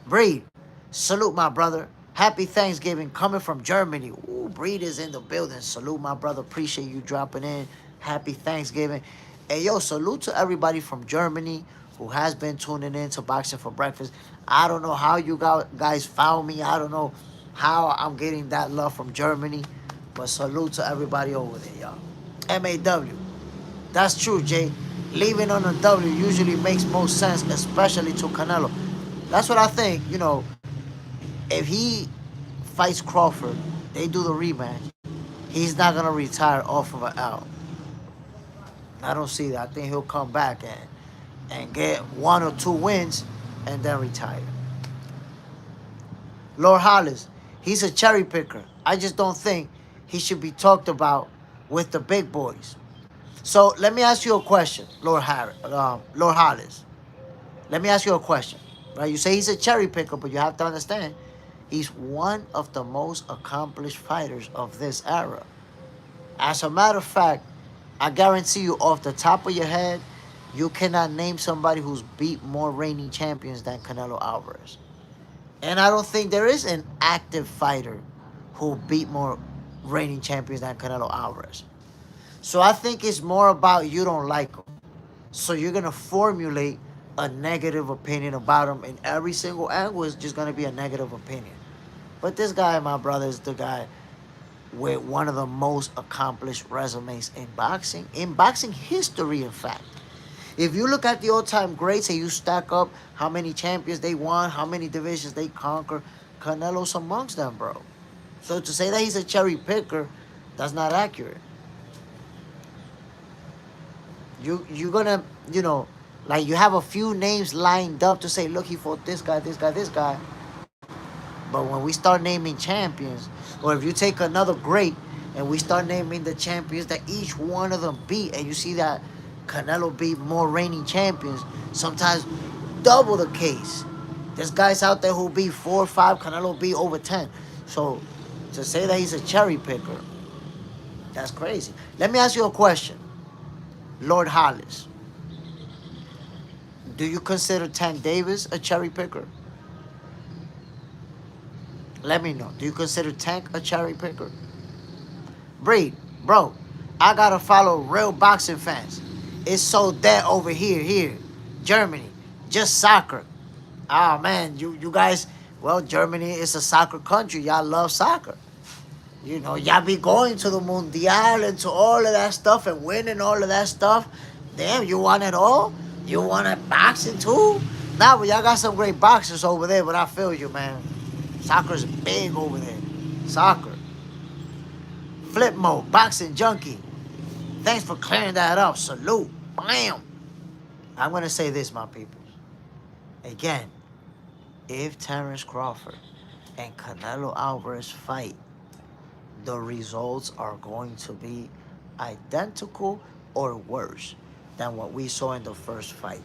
Breed, salute my brother. Happy Thanksgiving coming from Germany. Ooh, Breed is in the building. Salute my brother. Appreciate you dropping in. Happy Thanksgiving. Hey, yo, salute to everybody from Germany who has been tuning in to Boxing for Breakfast. I don't know how you guys found me. I don't know how I'm getting that love from Germany. But salute to everybody over there, y'all. M-A-W. That's true, Jay. Leaving on a W usually makes most sense, especially to Canelo. That's what I think. You know, if he fights Crawford, they do the rematch, he's not going to retire off of an L. I don't see that. I think he'll come back and get 1 or 2 wins and then retire. Lord Hollis, he's a cherry picker. I just don't think he should be talked about with the big boys. So let me ask you a question, Lord Hollis. Let me ask you a question. Right? You say he's a cherry picker, but you have to understand he's one of the most accomplished fighters of this era. As a matter of fact, I guarantee you off the top of your head, you cannot name somebody who's beat more reigning champions than Canelo Álvarez. And I don't think there is an active fighter who beat more reigning champions than Canelo Álvarez. So I think it's more about you don't like him. So you're going to formulate a negative opinion about him, and every single angle is just going to be a negative opinion. But this guy, my brother, is the guy with one of the most accomplished resumes in boxing history, in fact. If you look at the all-time greats and you stack up how many champions they won, how many divisions they conquered, Canelo's amongst them, bro. So to say that he's a cherry picker, that's not accurate. You're gonna, like you have a few names lined up to say, look, he fought this guy, this guy, this guy. But when we start naming champions, or if you take another great and we start naming the champions that each one of them beat, and you see that Canelo beat more reigning champions, sometimes double the case. There's guys out there who beat 4 or 5, Canelo beat over 10. So to say that he's a cherry picker, that's crazy. Let me ask you a question, Lord Hollis. Do you consider Tank Davis a cherry picker? Let me know. Do you consider Tank a cherry picker? Breed, bro, I gotta follow real boxing fans. It's so dead over here, Germany, just soccer. Ah, man, you guys, well, Germany is a soccer country. Y'all love soccer. Y'all be going to the Mundial and to all of that stuff and winning all of that stuff. Damn, you want it all? You want it boxing too? Nah, but y'all got some great boxers over there, but I feel you, man. Soccer's big over there. Soccer. Flip mode, boxing junkie. Thanks for clearing that up. Salute. Bam. I'm going to say this, my people. Again, if Terence Crawford and Canelo Álvarez fight, the results are going to be identical or worse than what we saw in the first fight.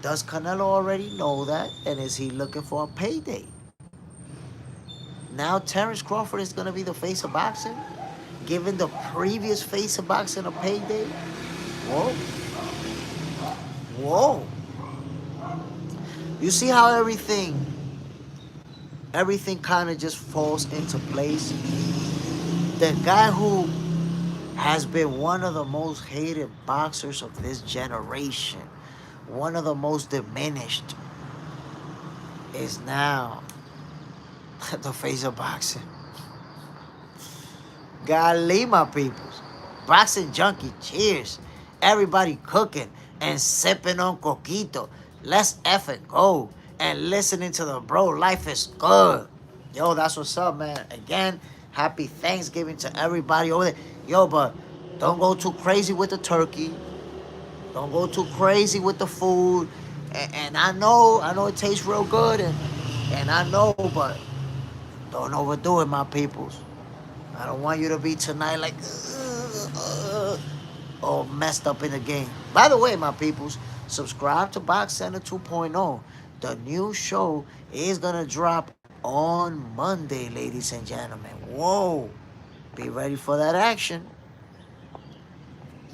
Does Canelo already know that? And is he looking for a payday? Now Terence Crawford is going to be the face of boxing, giving the previous face of boxing a payday? Whoa. You see how everything kind of just falls into place? The guy who has been one of the most hated boxers of this generation, one of the most diminished, is now the face of boxing. Golly, my peoples. Boxing junkie, cheers. Everybody cooking and sipping on coquito. Let's effing go. And listening to the bro, life is good. Yo, that's what's up, man. Again, happy Thanksgiving to everybody over there. Yo, but don't go too crazy with the turkey. Don't go too crazy with the food. And I know it tastes real good. And I know, but don't overdo it, my peoples. I don't want you to be tonight like, all messed up in the game. By the way, my peoples, subscribe to Box Center 2.0. The new show is going to drop on Monday, ladies and gentlemen. Whoa. Be ready for that action.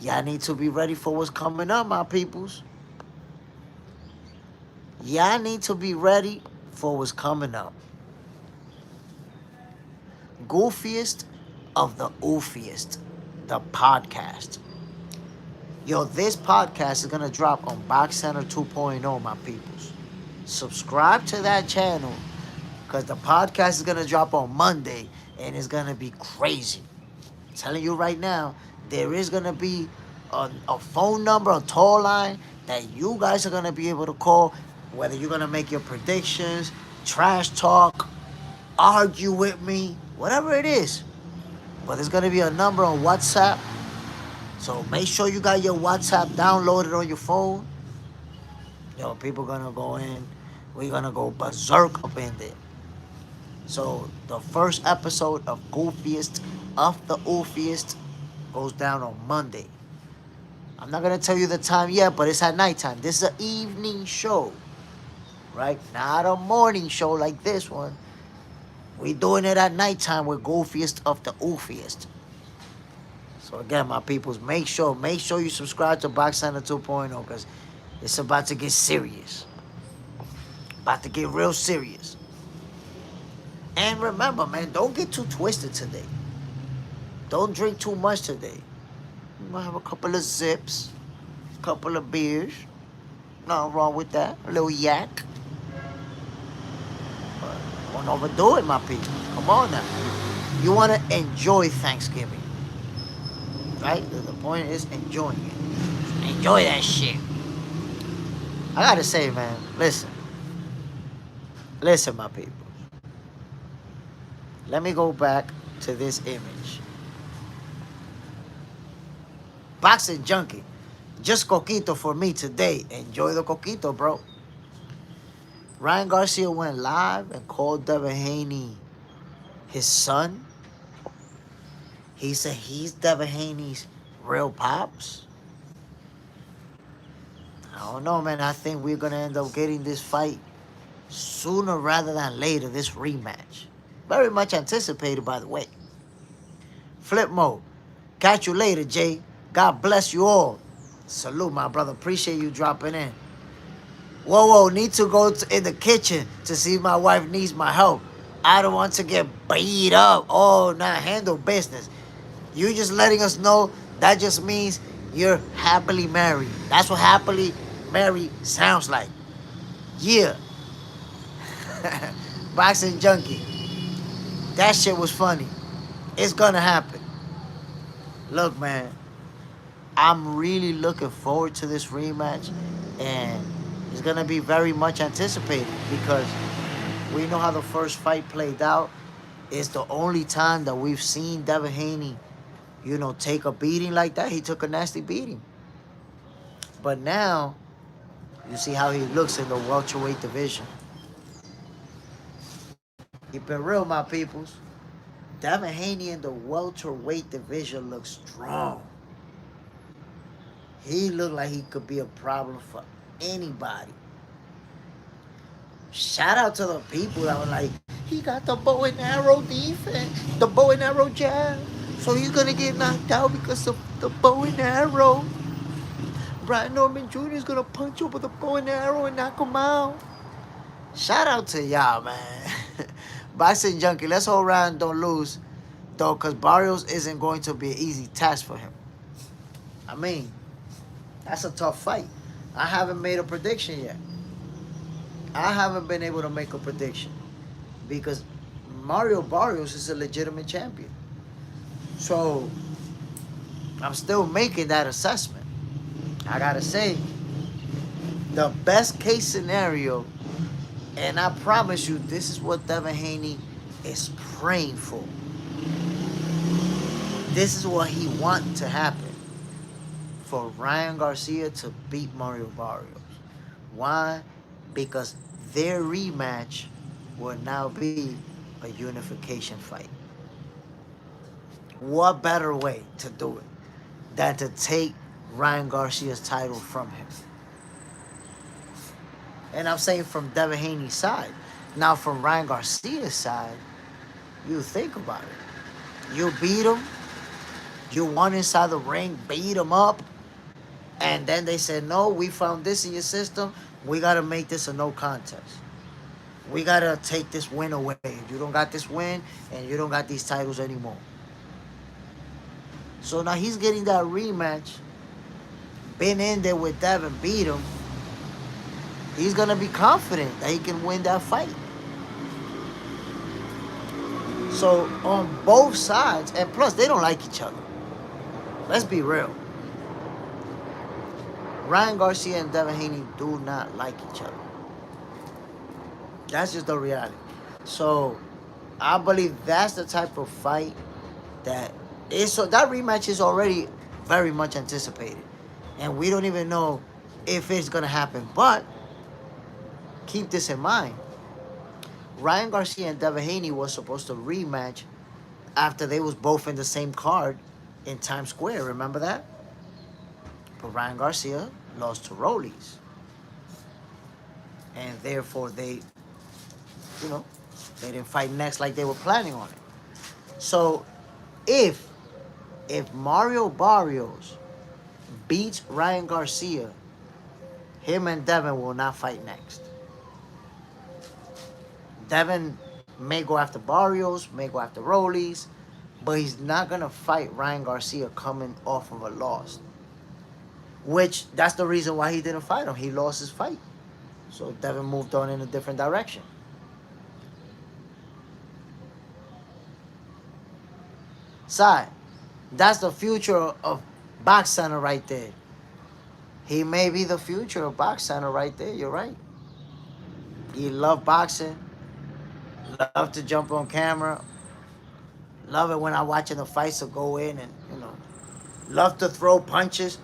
Y'all need to be ready for what's coming up, my peoples. Y'all need to be ready for what's coming up. Goofiest of the oofiest, the podcast. Yo, this podcast is going to drop on Box Center 2.0, my peoples. Subscribe to that channel because the podcast is going to drop on Monday and it's going to be crazy. I'm telling you right now, there is going to be a phone number, a toll line that you guys are going to be able to call, whether you're going to make your predictions, trash talk, argue with me, whatever it is. But there's going to be a number on WhatsApp. So make sure you got your WhatsApp downloaded on your phone. Yo, people gonna go in. We're gonna go berserk up in there. So the first episode of Goofiest of the Oofiest goes down on Monday. I'm not gonna tell you the time yet, but it's at nighttime. This is an evening show, right? Not a morning show like this one. We doing it at nighttime with Goofiest of the Oofiest. So again, my peoples, make sure you subscribe to Box Center 2.0 because it's about to get serious. About to get real serious. And remember, man, don't get too twisted today. Don't drink too much today. You might have a couple of zips, a couple of beers. Nothing wrong with that. A little yak. But don't overdo it, my people. Come on now. You want to enjoy Thanksgiving, right? The point is enjoying it. Enjoy that shit. I gotta say, man, listen, my people. Let me go back to this image. Boxing junkie. Just coquito for me today. Enjoy the coquito, bro. Ryan Garcia went live and called Devin Haney his son. He said he's Devin Haney's real pops. I don't know, man. I think we're going to end up getting this fight sooner rather than later, this rematch. Very much anticipated, by the way. Flip mode. Catch you later, Jay. God bless you all. Salute, my brother. Appreciate you dropping in. Whoa, need to go in the kitchen to see if my wife needs my help. I don't want to get beat up. Oh, nah, handle business. You just letting us know that just means you're happily married. That's what happily married sounds like. Yeah. Boxing junkie. That shit was funny. It's gonna happen. Look, man, I'm really looking forward to this rematch, and it's gonna be very much anticipated because we know how the first fight played out. It's the only time that we've seen Devin Haney, take a beating like that. He took a nasty beating. But now, you see how he looks in the welterweight division. Keep it real, my peoples. Devin Haney in the welterweight division looks strong. He looked like he could be a problem for anybody. Shout out to the people that were like, he got the bow and arrow defense, the bow and arrow jab. So he's going to get knocked out because of the bow and arrow. Brian Norman Jr. is going to punch over the bow and arrow and knock him out. Shout out to y'all, man. Boxing junkie, let's hold around and don't lose, though, because Barrios isn't going to be an easy task for him. I mean, that's a tough fight. I haven't made a prediction yet. I haven't been able to make a prediction because Mario Barrios is a legitimate champion. So I'm still making that assessment. I gotta say, the best case scenario, and I promise you, this is what Devin Haney is praying for. This is what he wants to happen. For Ryan Garcia to beat Mario Barrios. Why? Because their rematch will now be a unification fight. What better way to do it than to take Ryan Garcia's title from him? And I'm saying from Devin Haney's side. Now from Ryan Garcia's side, you think about it. You beat him. You won inside the ring, beat him up. And then they said, no, we found this in your system. We got to make this a no contest. We got to take this win away. You don't got this win, and you don't got these titles anymore. So now he's getting that rematch. Been in there with Devin, beat him. He's going to be confident that he can win that fight. So on both sides, and plus they don't like each other. Let's be real. Ryan Garcia and Devin Haney do not like each other. That's just the reality. So I believe that's the type of fight that is. So that rematch is already very much anticipated, and we don't even know if it's gonna happen. But keep this in mind. Ryan Garcia and Devin Haney was supposed to rematch after they was both in the same card in Times Square. Remember that? But Ryan Garcia lost to Rollies. And therefore you know, they didn't fight next like they were planning on it. So if Mario Barrios beats Ryan Garcia, him and Devin will not fight next. Devin may go after Barrios, may go after Rollies, but he's not going to fight Ryan Garcia coming off of a loss. Which, that's the reason why he didn't fight him. He lost his fight. So Devin moved on in a different direction. Side, that's the future of Box Center right there. He may be the future of Box Center right there. You're right. He love boxing. Love to jump on camera. Love it when I watching the fights to go in and, love to throw punches.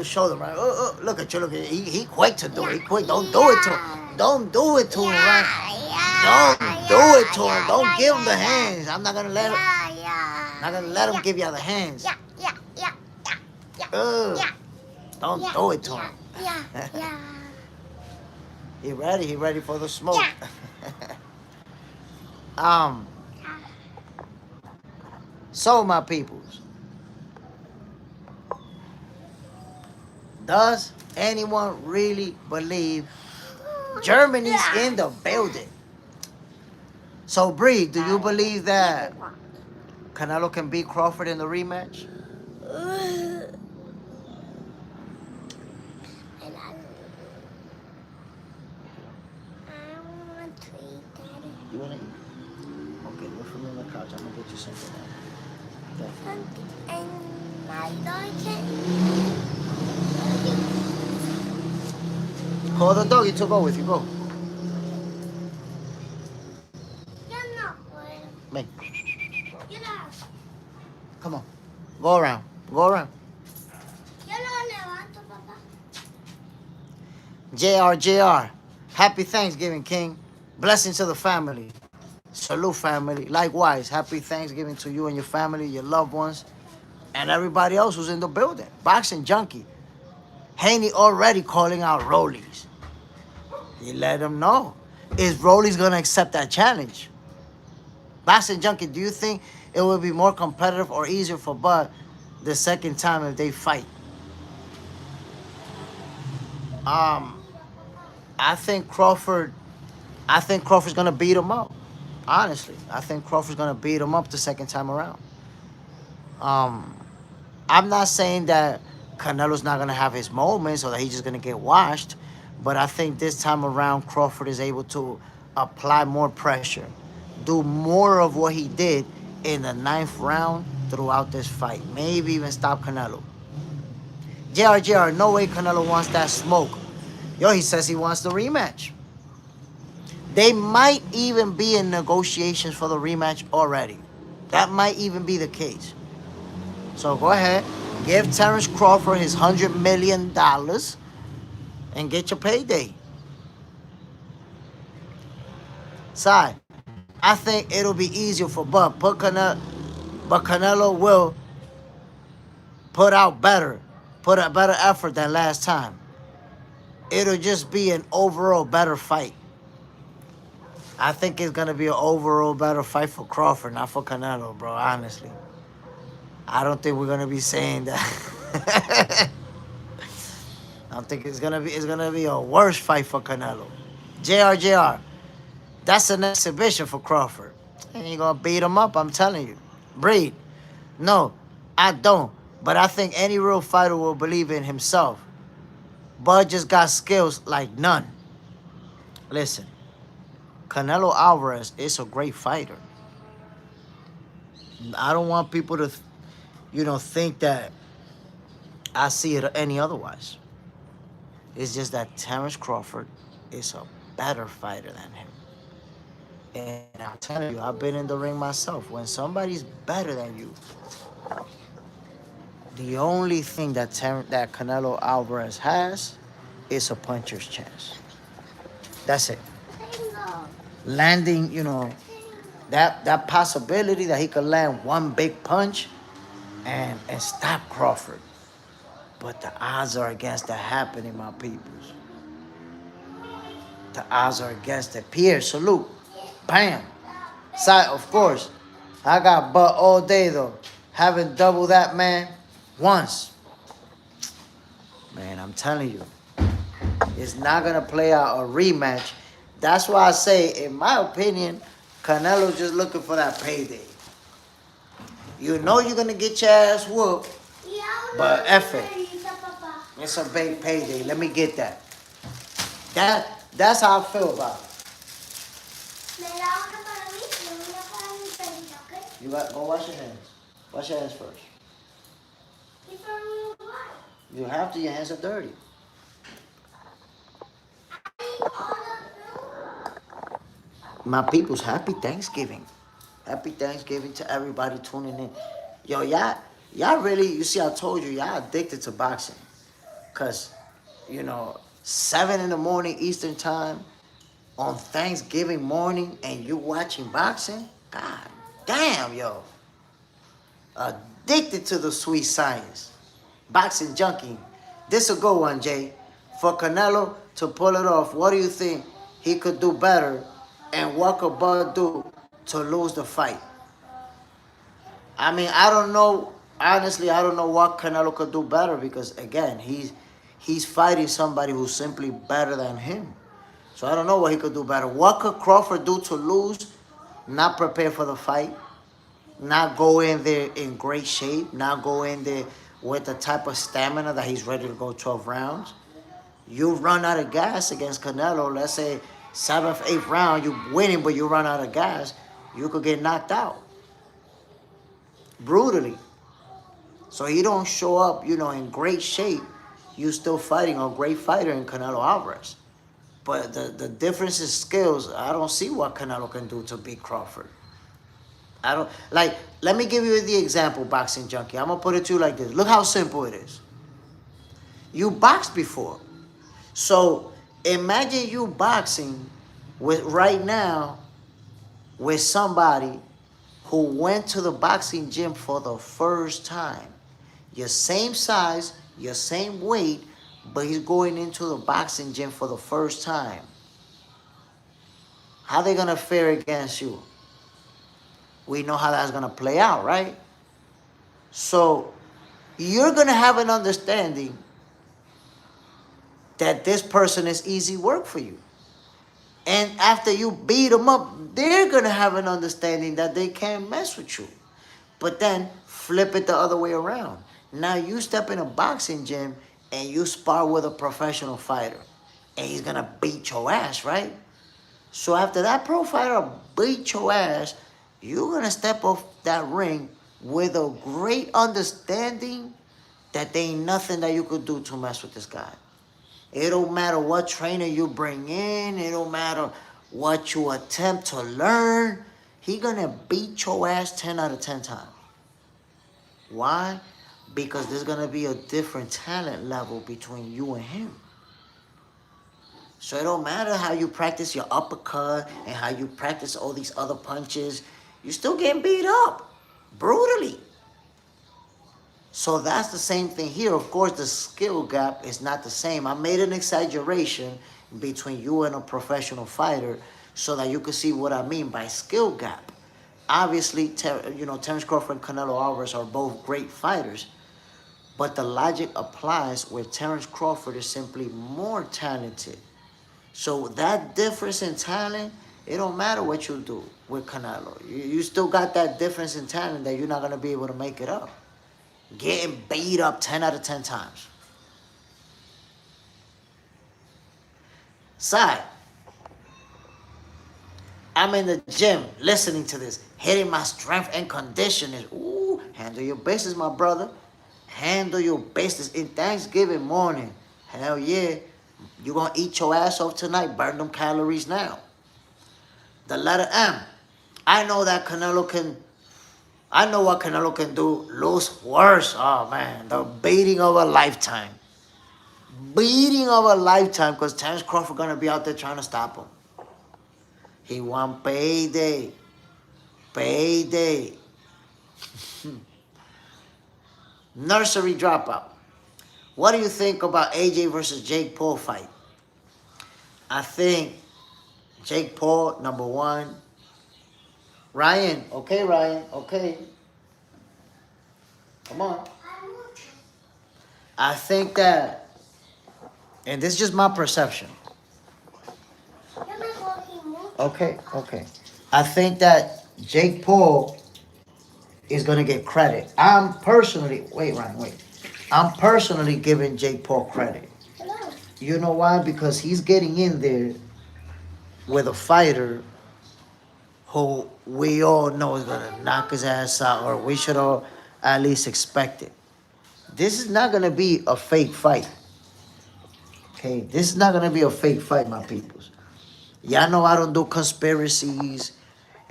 Shoulder right. Look at you. Look at you. He quick to do it. He quick. Don't do it to him. Don't do it to him, right? Don't do it to him. Don't give him the hands. I'm not gonna let him. Not gonna let him give you the hands. Don't do it to him. He ready. He ready for the smoke. So my peoples, does anyone really believe Germany's in the building? So Bree, do you believe that Canelo can beat Crawford in the rematch? You wanna eat? Okay, look for me on the couch. I'm gonna get you something. And my dog Call the doggy to go with you. Go. Make. Come on. Go around. Go around. JR. Happy Thanksgiving, King. Blessings to the family. Salute, family. Likewise, happy Thanksgiving to you and your family, your loved ones, and everybody else who's in the building. Boxing Junkie. Haney already calling out Rollies. He let him know. Is Rollies going to accept that challenge? Boxing Junkie, do you think it would be more competitive or easier for Bud the second time if they fight? I think Crawford's going to beat him up. Honestly, I think Crawford's going to beat him up the second time around. I'm not saying that Canelo's not going to have his moments or that he's just going to get washed, but I think this time around Crawford is able to apply more pressure, do more of what he did in the 9th round throughout this fight. Maybe even stop Canelo. JR, no way Canelo wants that smoke. Yo, he says he wants the rematch. They might even be in negotiations for the rematch already. That might even be the case. So go ahead, give Terrence Crawford his $100 million and get your payday. Side, I think it'll be easier for Bud, but Canelo will put a better effort than last time. It'll just be an overall better fight. I think it's going to be an overall better fight for Crawford, not for Canelo, bro, honestly. I don't think we're going to be saying that. I think it's gonna be a worse fight for Canelo. JR, that's an exhibition for Crawford. And you're gonna beat him up, I'm telling you. Breed. No, I don't. But I think any real fighter will believe in himself. Bud just got skills like none. Listen, Canelo Álvarez is a great fighter. I don't want people to, think that I see it any otherwise. It's just that Terrence Crawford is a better fighter than him. And I'm telling you, I've been in the ring myself. When somebody's better than you, the only thing that Canelo Álvarez has is a puncher's chance. That's it. Landing, that possibility that he could land one big punch and stop Crawford. But the odds are against that happening, my peoples. The odds are against it. Pierre, salute. Bam. Side, of course. I got Bud all day though. Haven't doubled that man once. Man, I'm telling you, it's not gonna play out a rematch. That's why I say, in my opinion, Canelo just looking for that payday. You know you're gonna get your ass whooped, but F it. It's a big payday. Let me get that. That's how I feel about it. You got go wash your hands. Wash your hands first. You have to. Your hands are dirty. My people's happy Thanksgiving. Happy Thanksgiving to everybody tuning in. Yo, y'all really, you see, I told you, y'all addicted to boxing. Cause, 7 in the morning Eastern time on Thanksgiving morning and you watching boxing? God damn, yo. Addicted to the sweet science. Boxing junkie. This a good one, Jay. For Canelo to pull it off, what do you think he could do better? And what could Bud do to lose the fight? I mean, I don't know. Honestly, I don't know what Canelo could do better because, again, he's fighting somebody who's simply better than him. So I don't know what he could do better. What could Crawford do to lose? Not prepare for the fight. Not go in there in great shape. Not go in there with the type of stamina that he's ready to go 12 rounds. You run out of gas against Canelo. Let's say 7th, 8th round, you winning, but you run out of gas. You could get knocked out brutally. So he don't show up, in great shape. You still fighting a great fighter in Canelo Álvarez. But the difference in skills, I don't see what Canelo can do to beat Crawford. I don't, like, let me give you the example, boxing junkie. I'm going to put it to you like this. Look how simple it is. You boxed before. So imagine you boxing with right now with somebody who went to the boxing gym for the first time. Your same size, your same weight, but he's going into the boxing gym for the first time. How they gonna fare against you? We know how that's gonna play out, right? So you're gonna have an understanding that this person is easy work for you. And after you beat them up, they're gonna have an understanding that they can't mess with you. But then flip it the other way around. Now you step in a boxing gym and you spar with a professional fighter. And he's gonna beat your ass, right? So after that pro fighter beat your ass, you're gonna step off that ring with a great understanding that there ain't nothing that you could do to mess with this guy. It don't matter what trainer you bring in. It don't matter what you attempt to learn. He gonna beat your ass 10 out of 10 times. Why? Because there's gonna be a different talent level between you and him. So it don't matter how you practice your uppercut and how you practice all these other punches. You're still getting beat up brutally. So that's the same thing here. Of course, the skill gap is not the same. I made an exaggeration between you and a professional fighter so that you can see what I mean by skill gap. Obviously, Terence Crawford and Canelo Álvarez are both great fighters, but the logic applies where Terence Crawford is simply more talented. So that difference in talent, it don't matter what you do with Canelo. You still got that difference in talent that you're not going to be able to make it up. Getting beat up 10 out of 10 times. Side, I'm in the gym listening to this, hitting my strength and conditioning. Ooh, handle your business, my brother. Handle your business in Thanksgiving morning. Hell yeah. You're going to eat your ass off tonight. Burn them calories now. The letter M. I know what Canelo can do. Lose worse. Oh, man. The beating of a lifetime. beating of a lifetime because Terence Crawford gonna be out there trying to stop him. He won Payday. Payday. Nursery dropout. What do you think about AJ versus Jake Paul fight? I think Jake Paul, number one. Ryan, okay, Ryan, okay. Come on. I think that, and this is just my perception. Okay, okay. I think that Jake Paul is going to get credit. I'm personally giving Jake Paul credit. You know why? Because he's getting in there with a fighter who we all know is going to knock his ass out, or we should all at least expect it. This is not going to be a fake fight. Okay? This is not going to be a fake fight, my peoples. Y'all know I don't do conspiracies,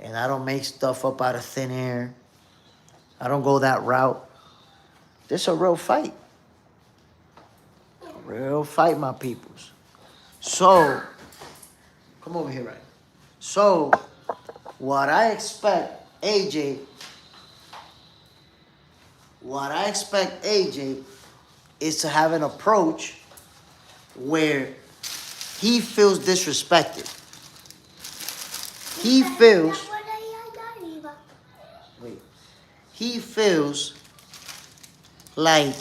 and I don't make stuff up out of thin air. I don't go that route. This is a real fight. A real fight, my peoples. So, come over here, right? So, what I expect AJ is to have an approach where he feels disrespected. He feels like,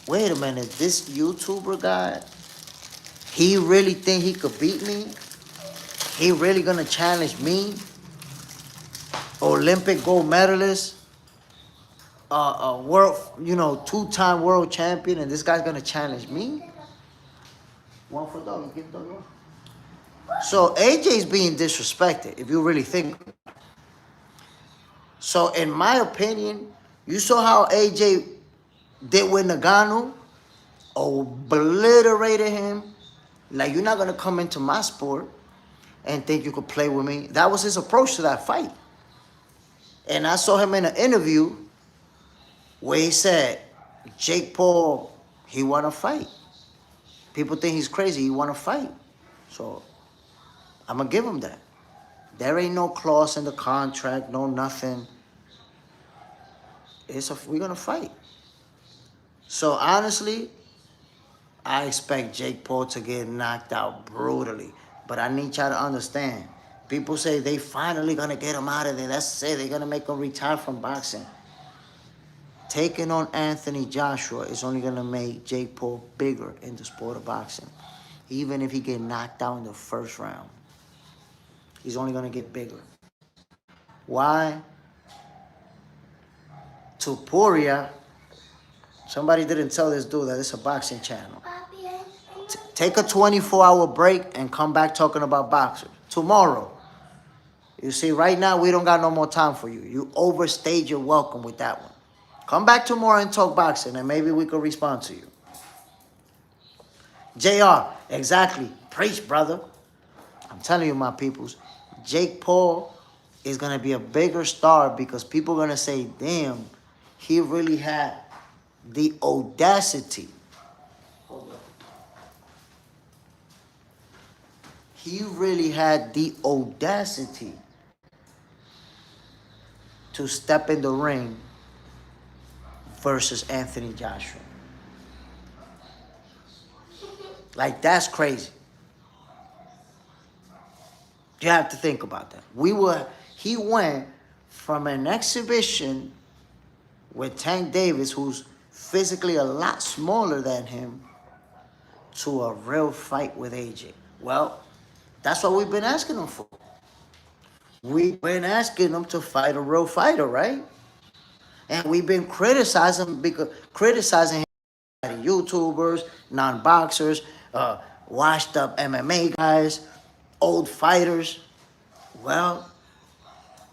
wait a minute, this YouTuber guy, he really think he could beat me? He really gonna challenge me? Olympic gold medalist, world, two-time world champion, and this guy's gonna challenge me? One for dog, give dog. So AJ's being disrespected, if you really think. So in my opinion, you saw how AJ did with Nagano, obliterated him. Like, you're not gonna come into my sport and think you could play with me. That was his approach to that fight. And I saw him in an interview where he said, Jake Paul, he wanna fight. People think he's crazy, he wanna fight. So I'm gonna give him that. There ain't no clause in the contract, no nothing. We're gonna fight. So honestly, I expect Jake Paul to get knocked out brutally. But I need y'all to understand. People say they finally gonna get him out of there. Let's say they're gonna make him retire from boxing. Taking on Anthony Joshua is only gonna make Jake Paul bigger in the sport of boxing. Even if he get knocked out in the first round, he's only gonna get bigger. Why? Tupuria, somebody didn't tell this dude that it's a boxing channel. Take a 24-hour break and come back talking about boxers. Tomorrow. You see, right now, we don't got no more time for you. You overstayed your welcome with that one. Come back tomorrow and talk boxing, and maybe we could respond to you. JR, exactly. Preach, brother. I'm telling you, my peoples, Jake Paul is going to be a bigger star because people are going to say, damn, he really had the audacity. He really had the audacity to step in the ring versus Anthony Joshua. Like, that's crazy. You have to think about that. He went from an exhibition with Tank Davis, who's physically a lot smaller than him, to a real fight with AJ. Well, that's what we've been asking him for. We've been asking him to fight a real fighter, right? And we've been criticizing him, YouTubers, non-boxers, washed up MMA guys, old fighters. Well,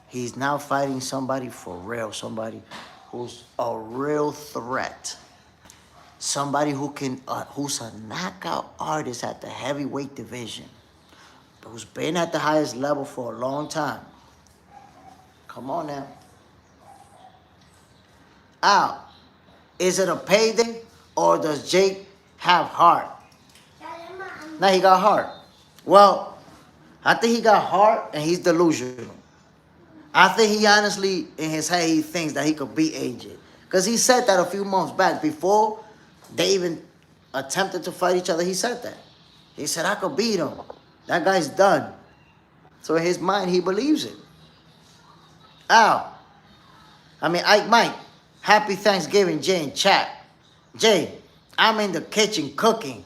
he's now fighting somebody for real, somebody who's a real threat. Somebody who's a knockout artist at the heavyweight division, who's been at the highest level for a long time. Come on now. Al, is it a payday or does Jake have heart? Now he got heart. Well, I think he got heart and he's delusional. I think he honestly, in his head, he thinks that he could beat AJ. Because he said that a few months back before they even attempted to fight each other. He said that. He said, I could beat him. That guy's done. So in his mind, he believes it. Ow. Ike Mike, happy Thanksgiving, Jay in chat. Jay, I'm in the kitchen cooking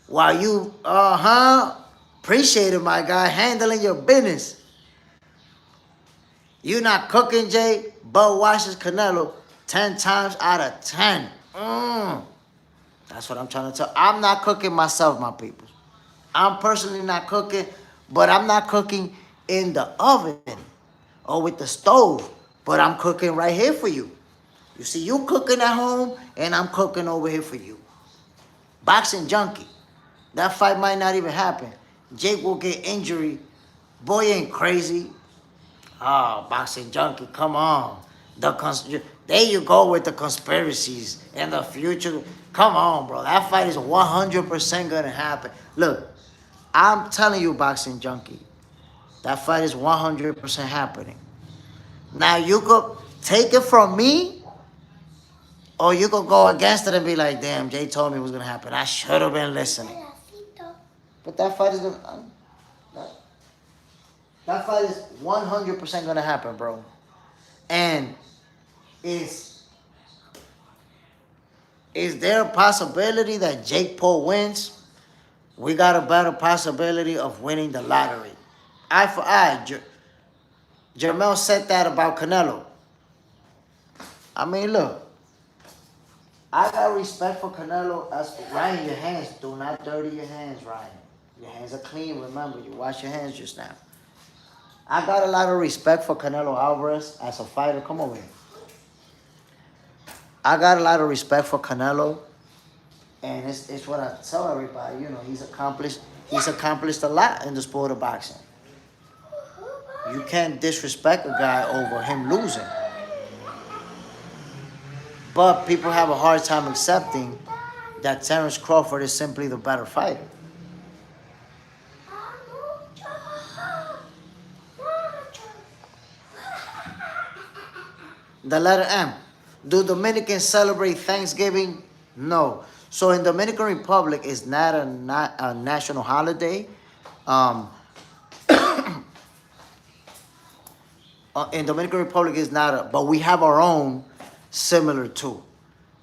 while you, appreciate it, my guy, handling your business. You not cooking, Jay. Bud washes Canelo 10 times out of 10. That's what I'm trying to tell. I'm not cooking myself, my people. I'm personally not cooking, but I'm not cooking in the oven or with the stove. But I'm cooking right here for you. You see, you cooking at home, and I'm cooking over here for you. Boxing junkie. That fight might not even happen. Jake will get injury. Boy ain't crazy. Oh, boxing junkie, come on. There you go with the conspiracies and the future. Come on, bro. That fight is 100% going to happen. Look, I'm telling you, boxing junkie, that fight is 100% happening. Now, you could take it from me, or you could go against it and be like, damn, Jay told me it was going to happen. I should have been listening. But that fight is going to... That fight is 100% going to happen, bro. And is there a possibility that Jake Paul wins? We got a better possibility of winning the lottery. Eye for eye. Jermel said that about Canelo. Look. I got respect for Canelo. Ryan, your hands. Do not dirty your hands, Ryan. Your hands are clean. Remember, you wash your hands just now. I got a lot of respect for Canelo Álvarez as a fighter. Come over here. I got a lot of respect for Canelo, and it's what I tell everybody. You know, he's accomplished a lot in the sport of boxing. You can't disrespect a guy over him losing. But people have a hard time accepting that Terence Crawford is simply the better fighter. The letter M. Do Dominicans celebrate Thanksgiving? No. So in Dominican Republic, it's not a national holiday. In Dominican Republic, it's not but we have our own similar too.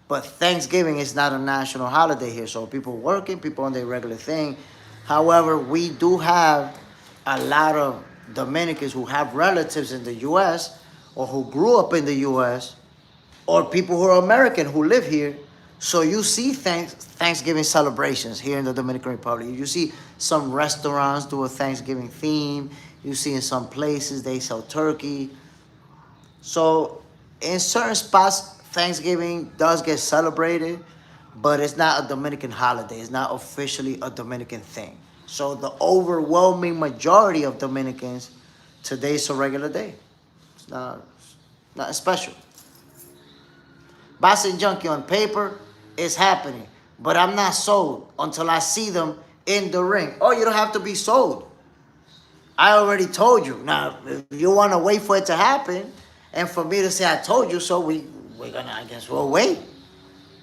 But Thanksgiving is not a national holiday here. So people working, people on their regular thing. However, we do have a lot of Dominicans who have relatives in the U.S. or who grew up in the U.S. or people who are American who live here. So you see Thanksgiving celebrations here in the Dominican Republic. You see some restaurants do a Thanksgiving theme. You see in some places they sell turkey. So in certain spots, Thanksgiving does get celebrated, but it's not a Dominican holiday. It's not officially a Dominican thing. So the overwhelming majority of Dominicans, today's a regular day. It's not special. Boxing junkie on paper is happening, but I'm not sold until I see them in the ring. Oh, you don't have to be sold. I already told you. Now, if you want to wait for it to happen, and for me to say I told you so, we're gonna, I guess we'll wait.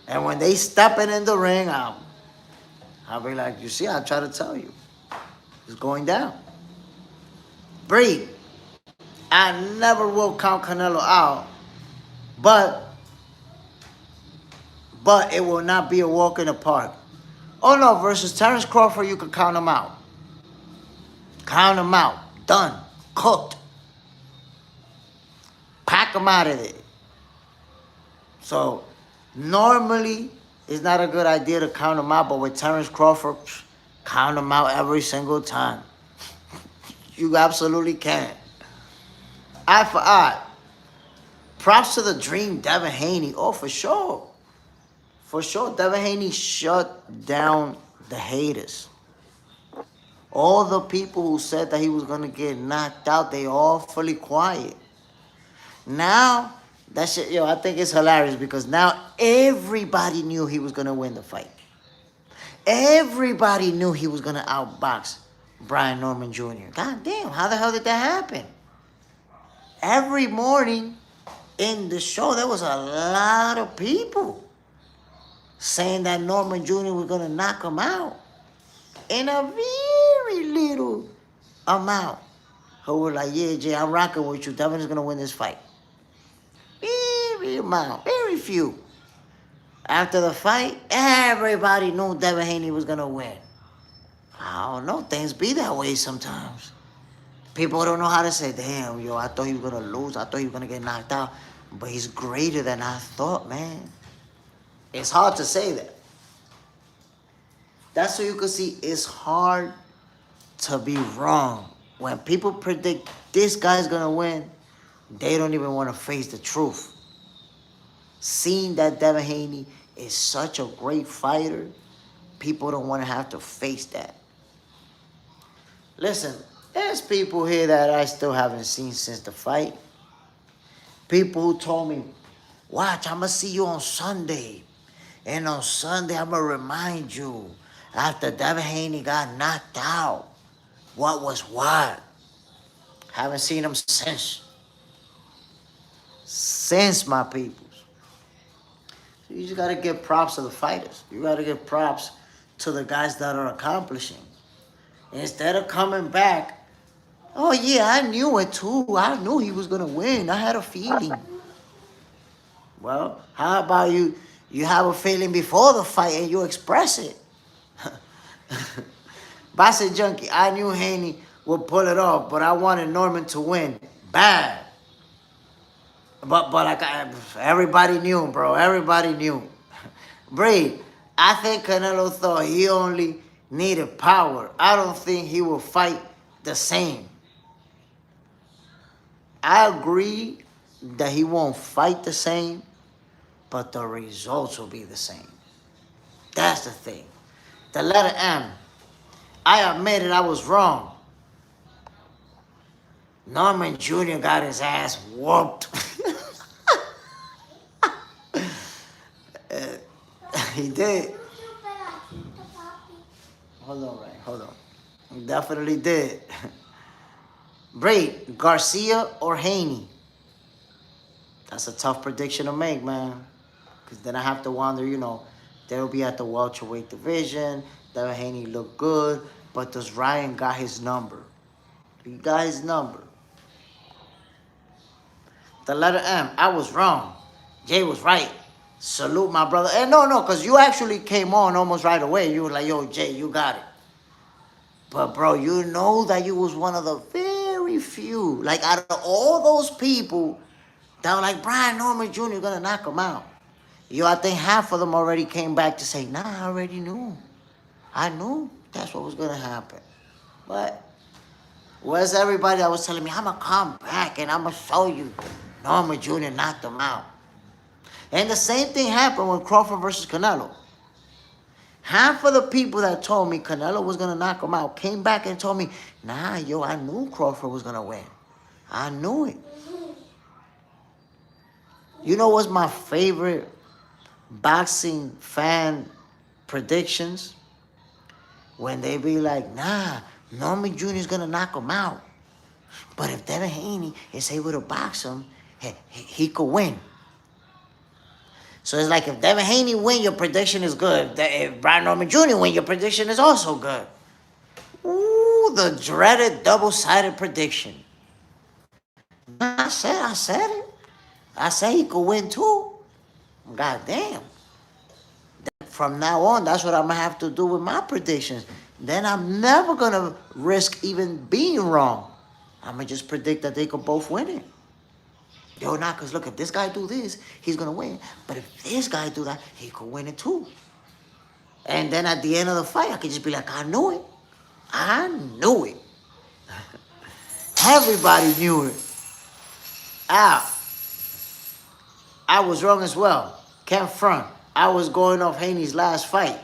And when they stepping in the ring, I'll be like, you see, I try to tell you. It's going down. Breed. I never will count Canelo out, but it will not be a walk in the park. Oh no, versus Terence Crawford, you could count him out. Count him out. Done. Cooked. Pack him out of there. So, normally, it's not a good idea to count him out, but with Terence Crawford, count him out every single time. You absolutely can. Eye for eye. Props to the dream, Devin Haney. Oh, for sure. For sure, Devin Haney shut down the haters. All the people who said that he was going to get knocked out, they all fully quiet. Now, that shit, I think it's hilarious because now everybody knew he was going to win the fight. Everybody knew he was going to outbox Brian Norman Jr. God damn, how the hell did that happen? Every morning in the show, there was a lot of people saying that Norman Jr. was going to knock him out in a very little amount. Who were like, yeah, Jay, I'm rocking with you. Devin is going to win this fight. Very amount, very few. After the fight, everybody knew Devin Haney was going to win. I don't know. Things be that way sometimes. People don't know how to say, damn, yo, I thought he was going to lose. I thought he was going to get knocked out. But he's greater than I thought, man. It's hard to say that. That's so you can see it's hard to be wrong. When people predict this guy's going to win, they don't even want to face the truth. Seeing that Devin Haney is such a great fighter, people don't want to have to face that. Listen, there's people here that I still haven't seen since the fight. People who told me, watch, I'm going to see you on Sunday. And on Sunday, I'm going to remind you, after Devin Haney got knocked out, what was what. Haven't seen him since. Since, my peoples. So you just got to give props to the fighters. You got to give props to the guys that are accomplishing. Instead of coming back, oh yeah, I knew it too. I knew he was going to win. I had a feeling. Well, how about you have a feeling before the fight and you express it? Bassett Junkie, I knew Haney would pull it off, but I wanted Norman to win. Bad. But like everybody knew, bro. Everybody knew. Braid, I think Canelo thought he only needed power. I don't think he will fight the same. I agree that he won't fight the same, but the results will be the same. That's the thing. The letter M. I admitted I was wrong. Norman Jr. got his ass whooped. He did. Hold on, Ray. Hold on. He definitely did. Braid, Garcia or Haney? That's a tough prediction to make, man. Because then I have to wonder, they'll be at the welterweight division. Devin Haney looked good. But does Ryan got his number? He got his number. The letter M, I was wrong. Jay was right. Salute my brother. And no, because you actually came on almost right away. You were like, yo, Jay, you got it. But, bro, you know that you was one of the very few, like, out of all those people that were like, Brian Norman Jr. gonna knock him out. Yo, I think half of them already came back to say, nah, I already knew. I knew that's what was gonna happen. But where's everybody that was telling me, I'm gonna come back and I'm gonna show you Norman Jr. knocked him out? And the same thing happened with Crawford versus Canelo. Half of the people that told me Canelo was going to knock him out came back and told me, nah, yo, I knew Crawford was going to win. I knew it. You know what's my favorite boxing fan predictions? When they be like, nah, Norman Jr. is going to knock him out. But if Devin Haney is able to box him, he could win. So it's like if Devin Haney win, your prediction is good. If Brian Norman Jr. win, your prediction is also good. Ooh, the dreaded double-sided prediction. I said it. I said he could win too. God damn. From now on, that's what I'm going to have to do with my predictions. Then I'm never going to risk even being wrong. I'm going to just predict that they could both win it. Yo, nah, because look, if this guy do this, he's going to win. But if this guy do that, he could win it too. And then at the end of the fight, I could just be like, I knew it. I knew it. Everybody knew it. I was wrong as well. Can't front. I was going off Haney's last fight.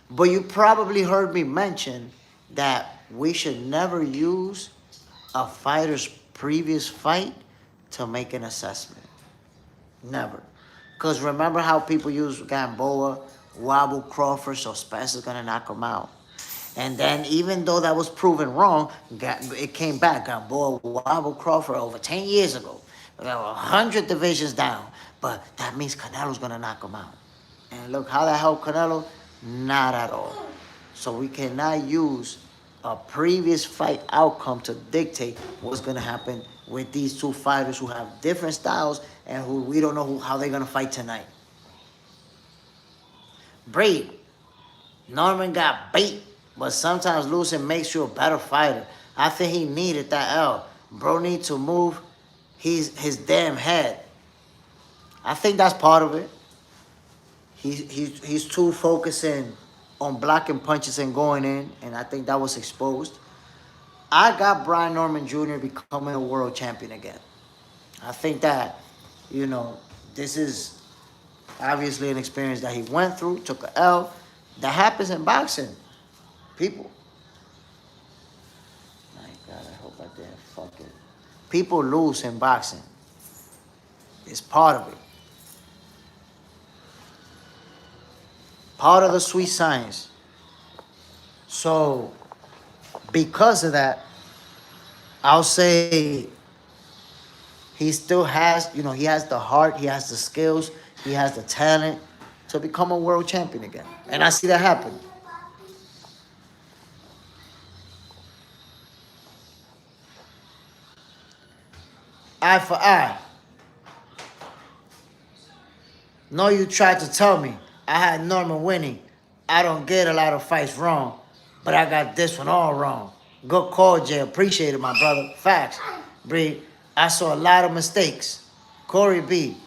But you probably heard me mention that we should never use a fighter's previous fight to make an assessment. Never. Because remember how people use Gamboa wobble Crawford, so Spencer's gonna knock him out. And then even though that was proven wrong, it came back. Got boy wobble Crawford over 10 years ago. We got 100 divisions down. But that means Canelo's gonna knock him out. And look, how that helped Canelo? Not at all. So we cannot use a previous fight outcome to dictate what's gonna happen with these two fighters who have different styles and who we don't know how they're gonna fight tonight. Breed. Norman got beat, but sometimes losing makes you a better fighter. I think he needed that L. Bro need to move his damn head. I think that's part of it. He's too focusing on blocking punches and going in, and I think that was exposed. I got Brian Norman Jr. becoming a world champion again. I think that, this is obviously an experience that he went through, took a L. That happens in boxing. People. My God, I hope I didn't fuck it. People lose in boxing. It's part of it. Part of the sweet science. So, because of that, I'll say he still has, he has the heart, he has the skills, he has the talent to become a world champion again. And I see that happen. Eye for eye. No, you tried to tell me I had Norman winning. I don't get a lot of fights wrong, but I got this one all wrong. Good call, Jay. Appreciate it, my brother. Facts. Bree, I saw a lot of mistakes. Corey B,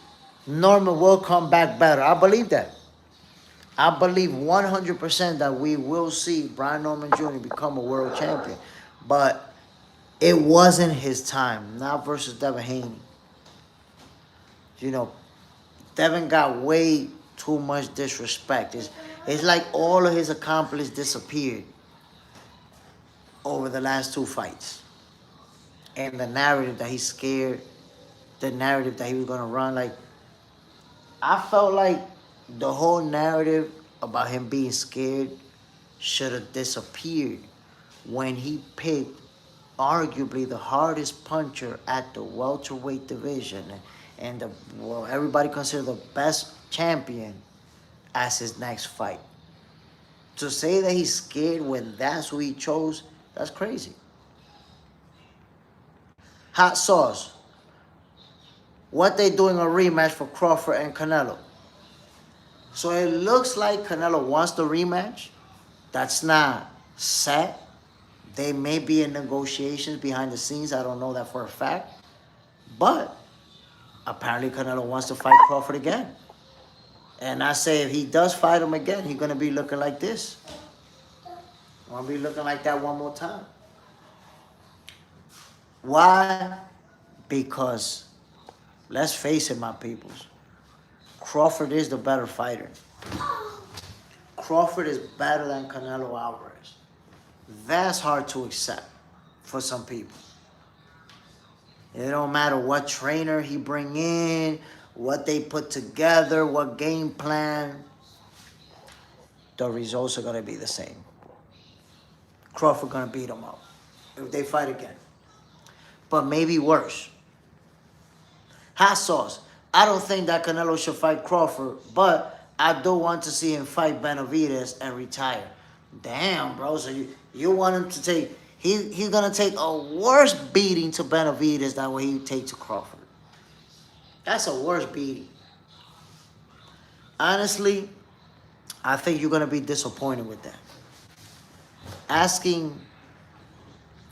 Norman will come back better. I believe that. I believe 100% that we will see Brian Norman Jr. become a world champion. But it wasn't his time, not versus Devin Haney. Devin got way too much disrespect. It's like all of his accomplishments disappeared over the last two fights. And the narrative that he's scared, the narrative that he was going to run, I felt like the whole narrative about him being scared should have disappeared when he picked arguably the hardest puncher at the welterweight division and everybody considered the best champion as his next fight. To say that he's scared when that's who he chose, that's crazy. Hot sauce. What they doing a rematch for Crawford and Canelo. So it looks like Canelo wants the rematch. That's not set. They may be in negotiations behind the scenes. I don't know that for a fact. But apparently Canelo wants to fight Crawford again. And I say if he does fight him again, he's going to be looking like this. Going to be looking like that one more time. Why? Because, let's face it, my peoples, Crawford is the better fighter. Crawford is better than Canelo Álvarez. That's hard to accept for some people. It don't matter what trainer he bring in, what they put together, what game plan. The results are going to be the same. Crawford going to beat him up if they fight again. But maybe worse. Hot sauce. I don't think that Canelo should fight Crawford, but I do want to see him fight Benavidez and retire. Damn, bro. So you want him to take... He's going to take a worse beating to Benavidez than what he would take to Crawford. That's a worse beating. Honestly, I think you're going to be disappointed with that. Asking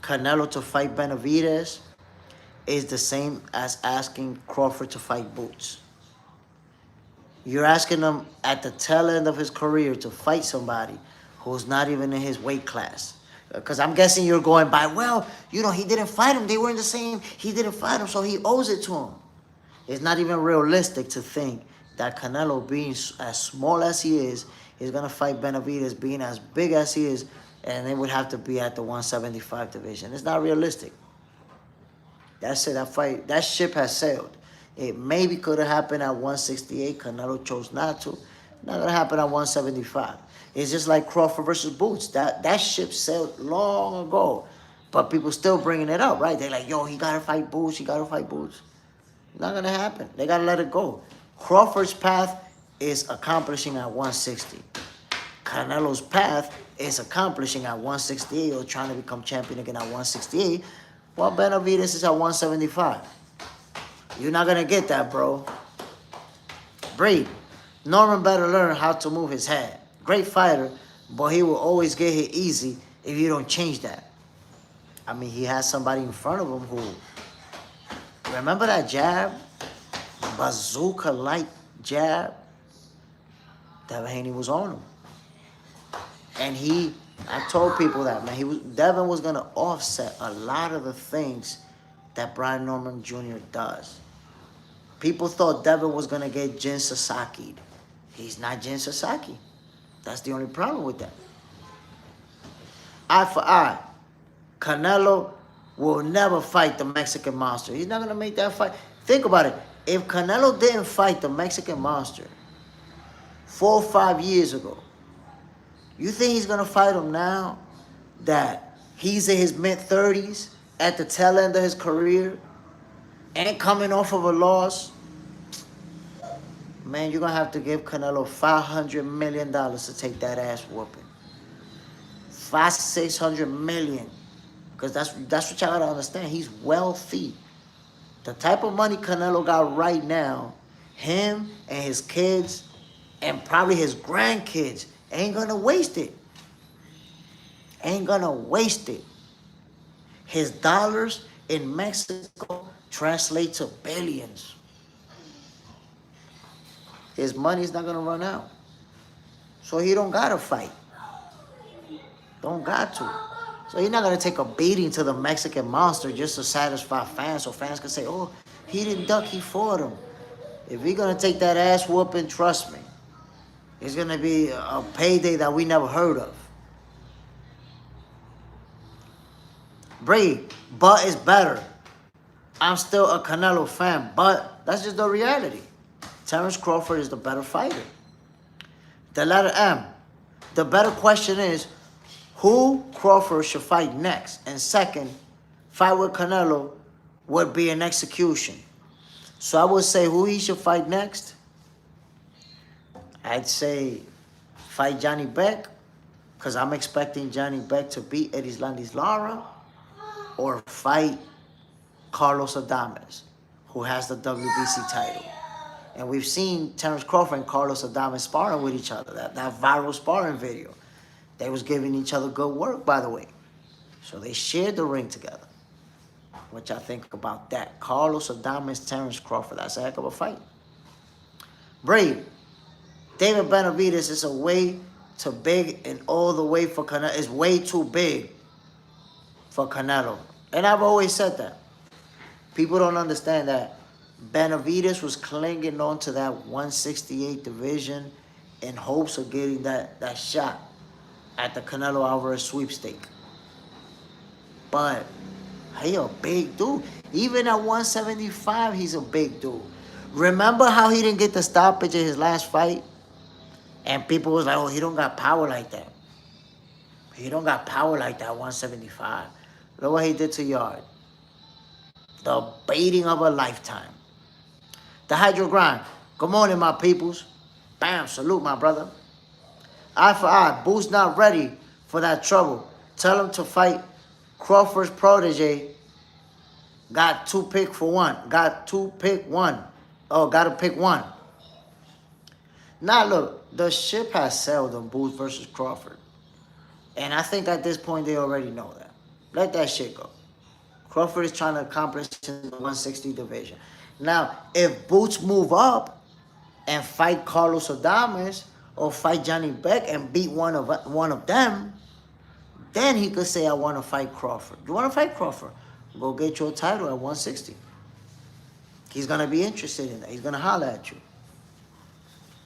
Canelo to fight Benavidez is the same as asking Crawford to fight Boots. You're asking him at the tail end of his career to fight somebody who's not even in his weight class. Because I'm guessing you're going by, well, he didn't fight him. They were in the same. He didn't fight him, so he owes it to him. It's not even realistic to think that Canelo, being as small as he is going to fight Benavidez being as big as he is, and it would have to be at the 175 division. It's not realistic. That's it. That ship has sailed. It maybe could have happened at 168. Canelo chose not to. Not gonna happen at 175. It's just like Crawford versus Boots. That ship sailed long ago, but people still bringing it up, right? They're like, yo, he gotta fight Boots. He gotta fight Boots. Not gonna happen. They gotta let it go. Crawford's path is accomplishing at 160. Canelo's path is accomplishing at 168 or trying to become champion again at 168, while Benavidez is at 175. You're not gonna get that, bro. Breed. Norman better learn how to move his head. Great fighter, but he will always get hit easy if you don't change that. I mean, he has somebody in front of him who, remember that jab? Bazooka-like jab? Devin Haney was on him. And I told people that, man, Devin was going to offset a lot of the things that Brian Norman Jr. does. People thought Devin was going to get Jin Sasaki'd. He's not Jin Sasaki. That's the only problem with that. Eye for eye. Canelo will never fight the Mexican Monster. He's not going to make that fight. Think about it. If Canelo didn't fight the Mexican Monster 4 or 5 years ago, you think he's going to fight him now that he's in his mid-30s, at the tail end of his career, and coming off of a loss? Man, you're going to have to give Canelo $500 million to take that ass whooping. $600 million. Because that's what y'all got to understand. He's wealthy. The type of money Canelo got right now, him and his kids and probably his grandkids ain't going to waste it. Ain't going to waste it. His dollars in Mexico translate to billions. His money's not going to run out. So he don't got to fight. Don't got to. So he's not going to take a beating to the Mexican Monster just to satisfy fans so fans can say, oh, he didn't duck, he fought him. If he's going to take that ass whooping, trust me, it's going to be a payday that we never heard of. Bree, but it's better. I'm still a Canelo fan, but that's just the reality. Terence Crawford is the better fighter. The letter M. The better question is, who Crawford should fight next? And second, fight with Canelo would be an execution. So I would say who he should fight next. I'd say fight Johnny Beck, because I'm expecting Johnny Beck to beat Erislandis Lara, or fight Carlos Adames, who has the WBC title. And we've seen Terence Crawford and Carlos Adames sparring with each other, that viral sparring video. They was giving each other good work, by the way. So they shared the ring together. What y'all think about that? Carlos Adames, Terence Crawford. That's a heck of a fight. Brave. David Benavidez is a way too big, and all the way for Canelo is way too big for Canelo. And I've always said that. People don't understand that Benavidez was clinging on to that 168 division in hopes of getting that shot at the Canelo Álvarez sweepstake. But he a big dude. Even at 175, he's a big dude. Remember how he didn't get the stoppage in his last fight? And people was like, oh, he don't got power like that. He don't got power like that, 175. Look what he did to Yard. The beating of a lifetime. The Hydro Grind. Good morning, my peoples. Bam, salute, my brother. Eye for eye. Boo's not ready for that trouble. Tell him to fight Crawford's protege. Got to pick for one. Got to pick one. Oh, got to pick one. Now, look, the ship has sailed on Booth versus Crawford. And I think at this point they already know that. Let that shit go. Crawford is trying to accomplish in the 160 division. Now, if Boots move up and fight Carlos Adames or fight Johnny Beck and beat one of them, then he could say, I want to fight Crawford. You want to fight Crawford? Go get your title at 160. He's going to be interested in that. He's going to holler at you.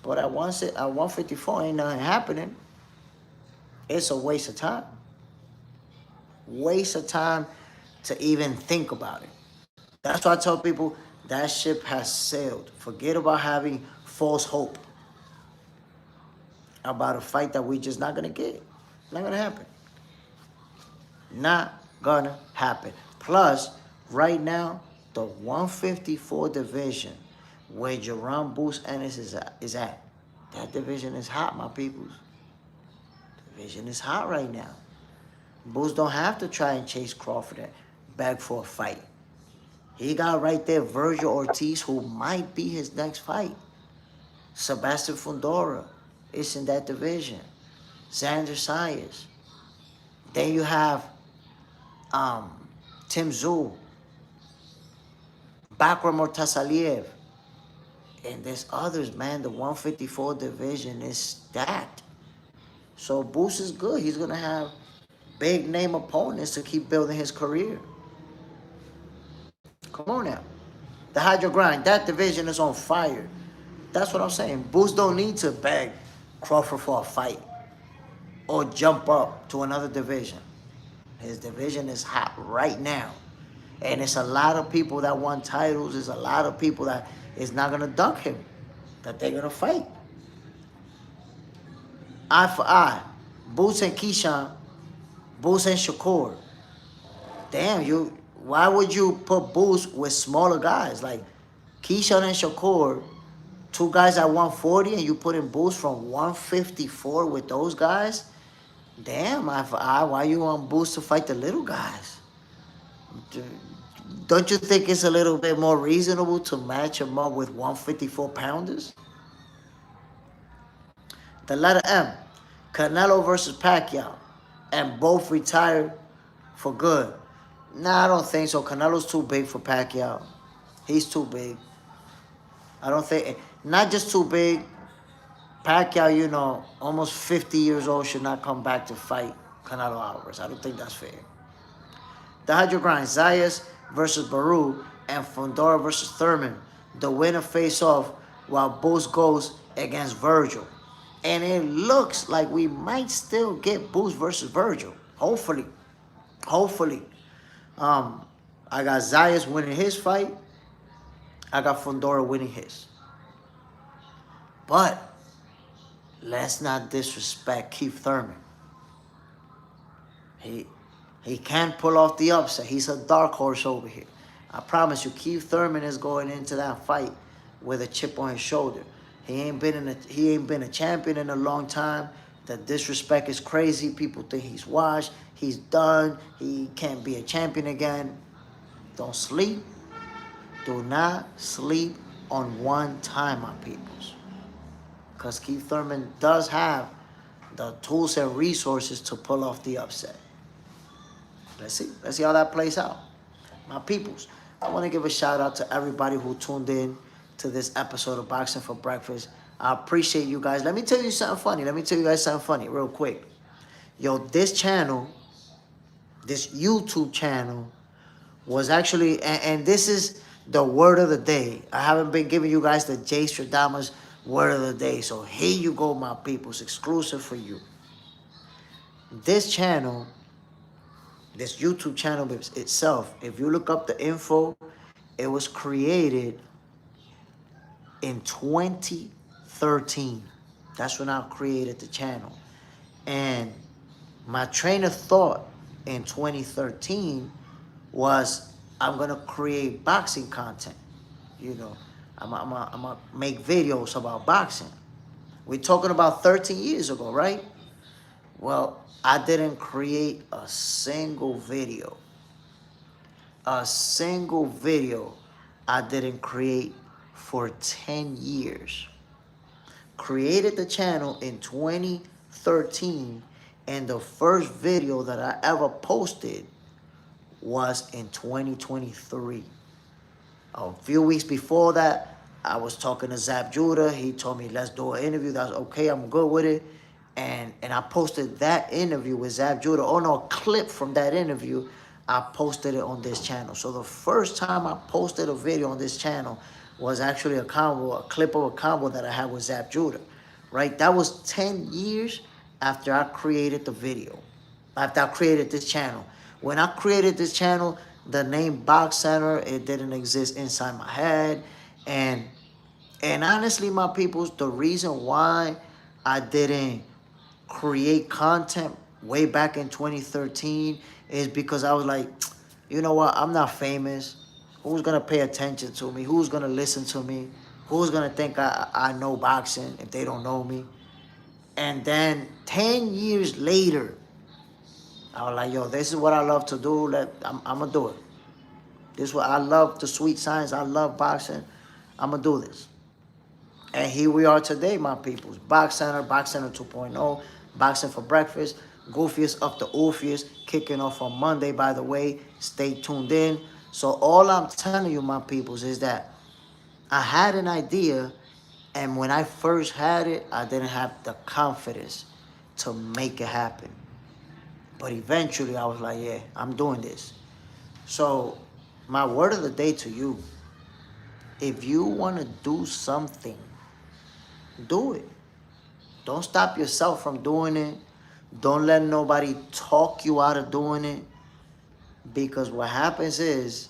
But at 154, ain't nothing happening. It's a waste of time. Waste of time to even think about it. That's why I tell people that ship has sailed. Forget about having false hope. about a fight that we just not gonna get. Not gonna happen. Not gonna happen. Plus, right now, the 154 division where Jerome Bruce Ennis is at. That division is hot, my peoples. Division is hot right now. Bruce don't have to try and chase Crawford and beg for a fight. He got right there Virgil Ortiz, who might be his next fight. Sebastian Fundora is in that division. Xander Sayers. Then you have Tim Tszyu, Bakram Mortasaliev. And there's others, man. The 154 division is stacked. So Boost is good. He's going to have big name opponents to keep building his career. Come on now. The Hydro Grind, that division is on fire. That's what I'm saying. Boost don't need to beg Crawford for a fight or jump up to another division. His division is hot right now. And it's a lot of people that won titles. There's a lot of people that is not going to duck him, that they're going to fight. Eye for eye. Boots and Keyshawn. Boots and Shakur. Damn, why would you put Boots with smaller guys? Like Keyshawn and Shakur, two guys at 140, and you put in Boots from 154 with those guys? Damn, eye for eye. Why you want Boots to fight the little guys? Don't you think it's a little bit more reasonable to match him up with 154 pounders? The letter M, Canelo versus Pacquiao, and both retired for good. Nah, I don't think so. Canelo's too big for Pacquiao. He's too big. I don't think, not just too big. Pacquiao, almost 50 years old, should not come back to fight Canelo Álvarez. I don't think that's fair. The Hydro Grind, Zayas versus Baru, and Fundora versus Thurman. The winner face off while Boost goes against Virgil. And it looks like we might still get Boost versus Virgil. Hopefully. Hopefully. I got Zayas winning his fight. I got Fundora winning his. But let's not disrespect Keith Thurman. He can pull off the upset. He's a dark horse over here. I promise you, Keith Thurman is going into that fight with a chip on his shoulder. He ain't been a champion in a long time. The disrespect is crazy. People think he's washed. He's done. He can't be a champion again. Don't sleep. Do not sleep on one time, my peoples. Because Keith Thurman does have the tools and resources to pull off the upset. Let's see. Let's see how that plays out. My peoples, I want to give a shout out to everybody who tuned in to this episode of Boxing for Breakfast. I appreciate you guys. Let me tell you something funny. Let me tell you guys something funny real quick. Yo, this channel, this YouTube channel, was actually, and this is the word of the day. I haven't been giving you guys the Jay Stradamus word of the day. So here you go, my peoples. Exclusive for you. This channel, this YouTube channel itself, if you look up the info, it was created in 2013. That's when I created the channel. And my train of thought in 2013 was, I'm going to create boxing content. I'm gonna make videos about boxing. We're talking about 13 years ago, right? Well, I didn't create a single video. A single video I didn't create for 10 years. Created the channel in 2013, and the first video that I ever posted was in 2023. A few weeks before that, I was talking to Zab Judah. He told me, let's do an interview. That's okay, I'm good with it. And I posted that interview with Zab Judah. Oh no, a clip from that interview. I posted it on this channel. So the first time I posted a video on this channel was actually a clip of a combo that I had with Zab Judah. Right? That was 10 years after I created the video. After I created this channel. When I created this channel, the name Box Center, it didn't exist inside my head. And honestly, my peoples, the reason why I didn't create content way back in 2013 is because I was like, you know what? I'm not famous. Who's gonna pay attention to me? Who's gonna listen to me? Who's gonna think I know boxing if they don't know me? And then 10 years later, I was like, yo, this is what I love to do. I'm gonna do it. This is what I love, the sweet science. I love boxing. I'm gonna do this. And here we are today, my peoples. Box Center 2.0, Boxing for Breakfast, Goofiest of the Oofiest, kicking off on Monday, by the way. Stay tuned in. So all I'm telling you, my peoples, is that I had an idea, and when I first had it, I didn't have the confidence to make it happen. But eventually, I was like, yeah, I'm doing this. So my word of the day to you, if you want to do something, do it. Don't stop yourself from doing it. Don't let nobody talk you out of doing it. Because what happens is,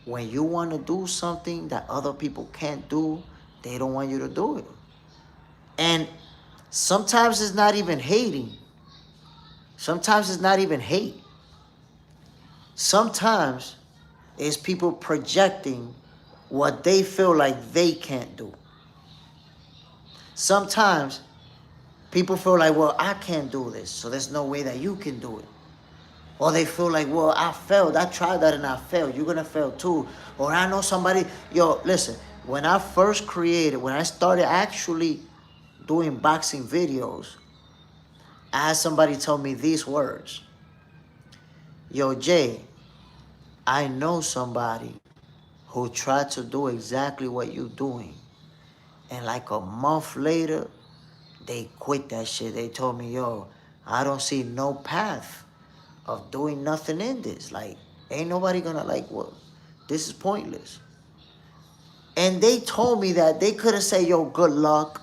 when you want to do something that other people can't do, they don't want you to do it. And sometimes it's not even hating. Sometimes it's not even hate. Sometimes it's people projecting what they feel like they can't do. Sometimes people feel like, well, I can't do this, so there's no way that you can do it. Or they feel like, well, I failed. I tried that and I failed. You're going to fail too. Or I know somebody. Yo, listen, when I started actually doing boxing videos, I had somebody tell me these words. Yo, Jay, I know somebody who tried to do exactly what you're doing. And like a month later, they quit that shit. They told me, yo, I don't see no path of doing nothing in this. Like, ain't nobody gonna well, this is pointless. And they told me that they could have said, yo, good luck.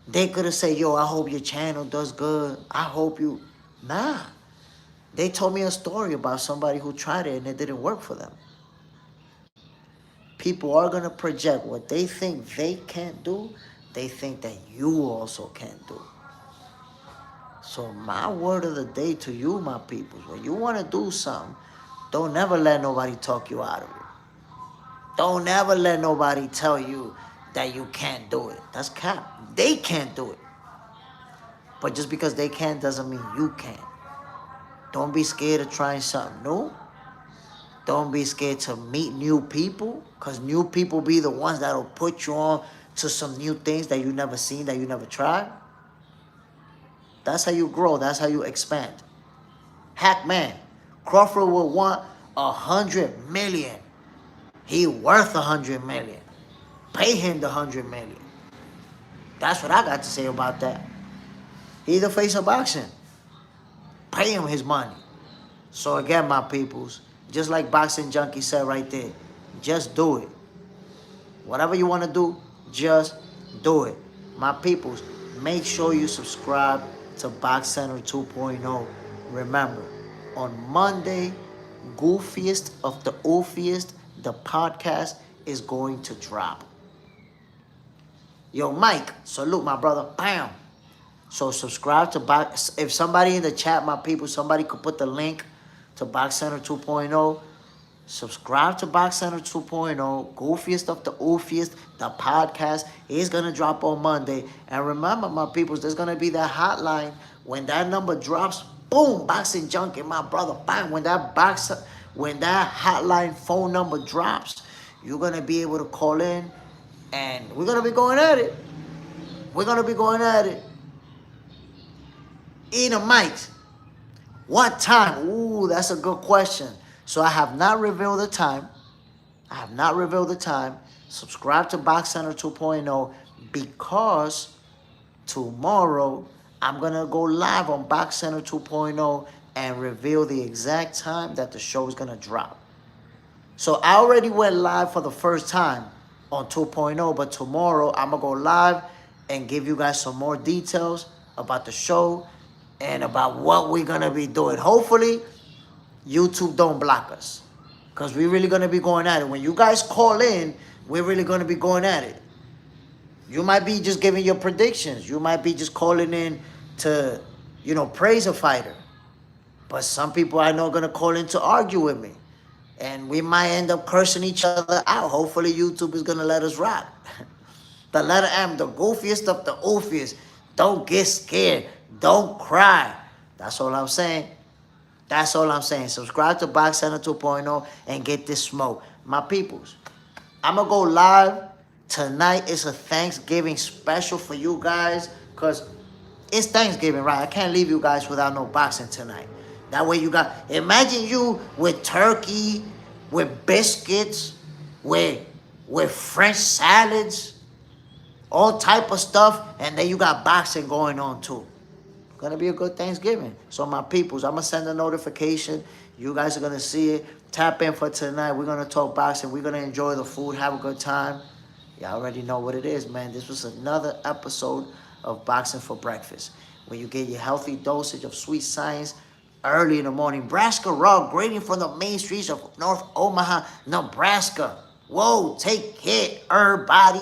They could have said, yo, I hope your channel does good. I hope you. Nah. They told me a story about somebody who tried it and it didn't work for them. People are gonna project what they think they can't do. They think that you also can't do. So my word of the day to you, my people, when you want to do something, don't never let nobody talk you out of it. Don't ever let nobody tell you that you can't do it. That's cap. They can't do it. But just because they can doesn't mean you can't. Don't be scared of trying something new. Don't be scared to meet new people, because new people be the ones that'll put you on to some new things that you never seen, that you never tried. That's how you grow. That's how you expand. Hack man, Crawford would want 100 million. He worth 100 million. Pay him the 100 million. That's what I got to say about that. He's the face of boxing. Pay him his money. So again, my peoples, just like Boxing Junkie said right there, just do it. Whatever you want to do, just do it. My peoples, make sure you subscribe to Box Center 2.0. Remember, on Monday, Goofiest of the Oofiest, the podcast is going to drop. Yo, Mike, salute my brother. Bam. So subscribe to Box. If somebody in the chat, my people, somebody could put the link to Box Center 2.0. Subscribe to Box Center 2.0. Goofiest of the Oofiest, the podcast is going to drop on Monday. And remember, my peoples, there's going to be that hotline. When that number drops, boom, Boxing Junkie, my brother, bang. When that hotline phone number drops, you're going to be able to call in. And we're going to be going at it. We're going to be going at it. Eat a mic. What time? Ooh, that's a good question. So I have not revealed the time. Subscribe to Box Center 2.0 because tomorrow I'm going to go live on Box Center 2.0 and reveal the exact time that the show is going to drop. So I already went live for the first time on 2.0, but tomorrow I'm going to go live and give you guys some more details about the show and about what we're going to be doing. Hopefully, YouTube don't block us, because we're really going to be going at it. When you guys call in, we're really going to be going at it. You might be just giving your predictions. You might be just calling in to, praise a fighter. But some people I know are gonna call in to argue with me. And we might end up cursing each other out. Hopefully YouTube is gonna let us rock. The letter M, the goofiest of the oofiest. Don't get scared. Don't cry. That's all I'm saying. That's all I'm saying. Subscribe to Box Center 2.0 and get this smoke. My peoples, I'm going to go live. Tonight is a Thanksgiving special for you guys because it's Thanksgiving, right? I can't leave you guys without no boxing tonight. That way you got, imagine you with turkey, with biscuits, with French salads, all type of stuff, and then you got boxing going on too. Gonna be a good Thanksgiving. So my peoples, I'm gonna send a notification. You guys are gonna see it. Tap in for tonight. We're gonna talk boxing. We're gonna enjoy the food, have a good time. Y'all already know what it is, man. This was another episode of Boxing for Breakfast, where you get your healthy dosage of sweet science early in the morning. Nebraska Raw, grading from the main streets of North Omaha, Nebraska. Whoa, take care, everybody.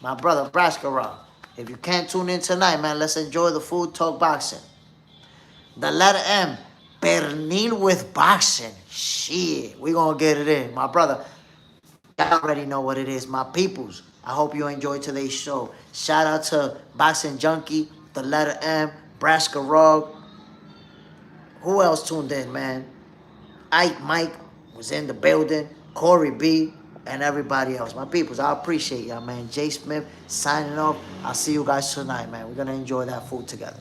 My brother, Nebraska Raw. If you can't tune in tonight, man, let's enjoy the food, talk boxing. The letter M, pernil with boxing. Shit, we gonna get it in. My brother, y'all already know what it is. My peoples, I hope you enjoyed today's show. Shout out to Boxing Junkie, the letter M, Nebraska Raw. Who else tuned in, man? Ike Mike was in the building. Corey B. And everybody else. My peoples, I appreciate y'all, man. Jay Smith signing off. I'll see you guys tonight, man. We're going to enjoy that food together.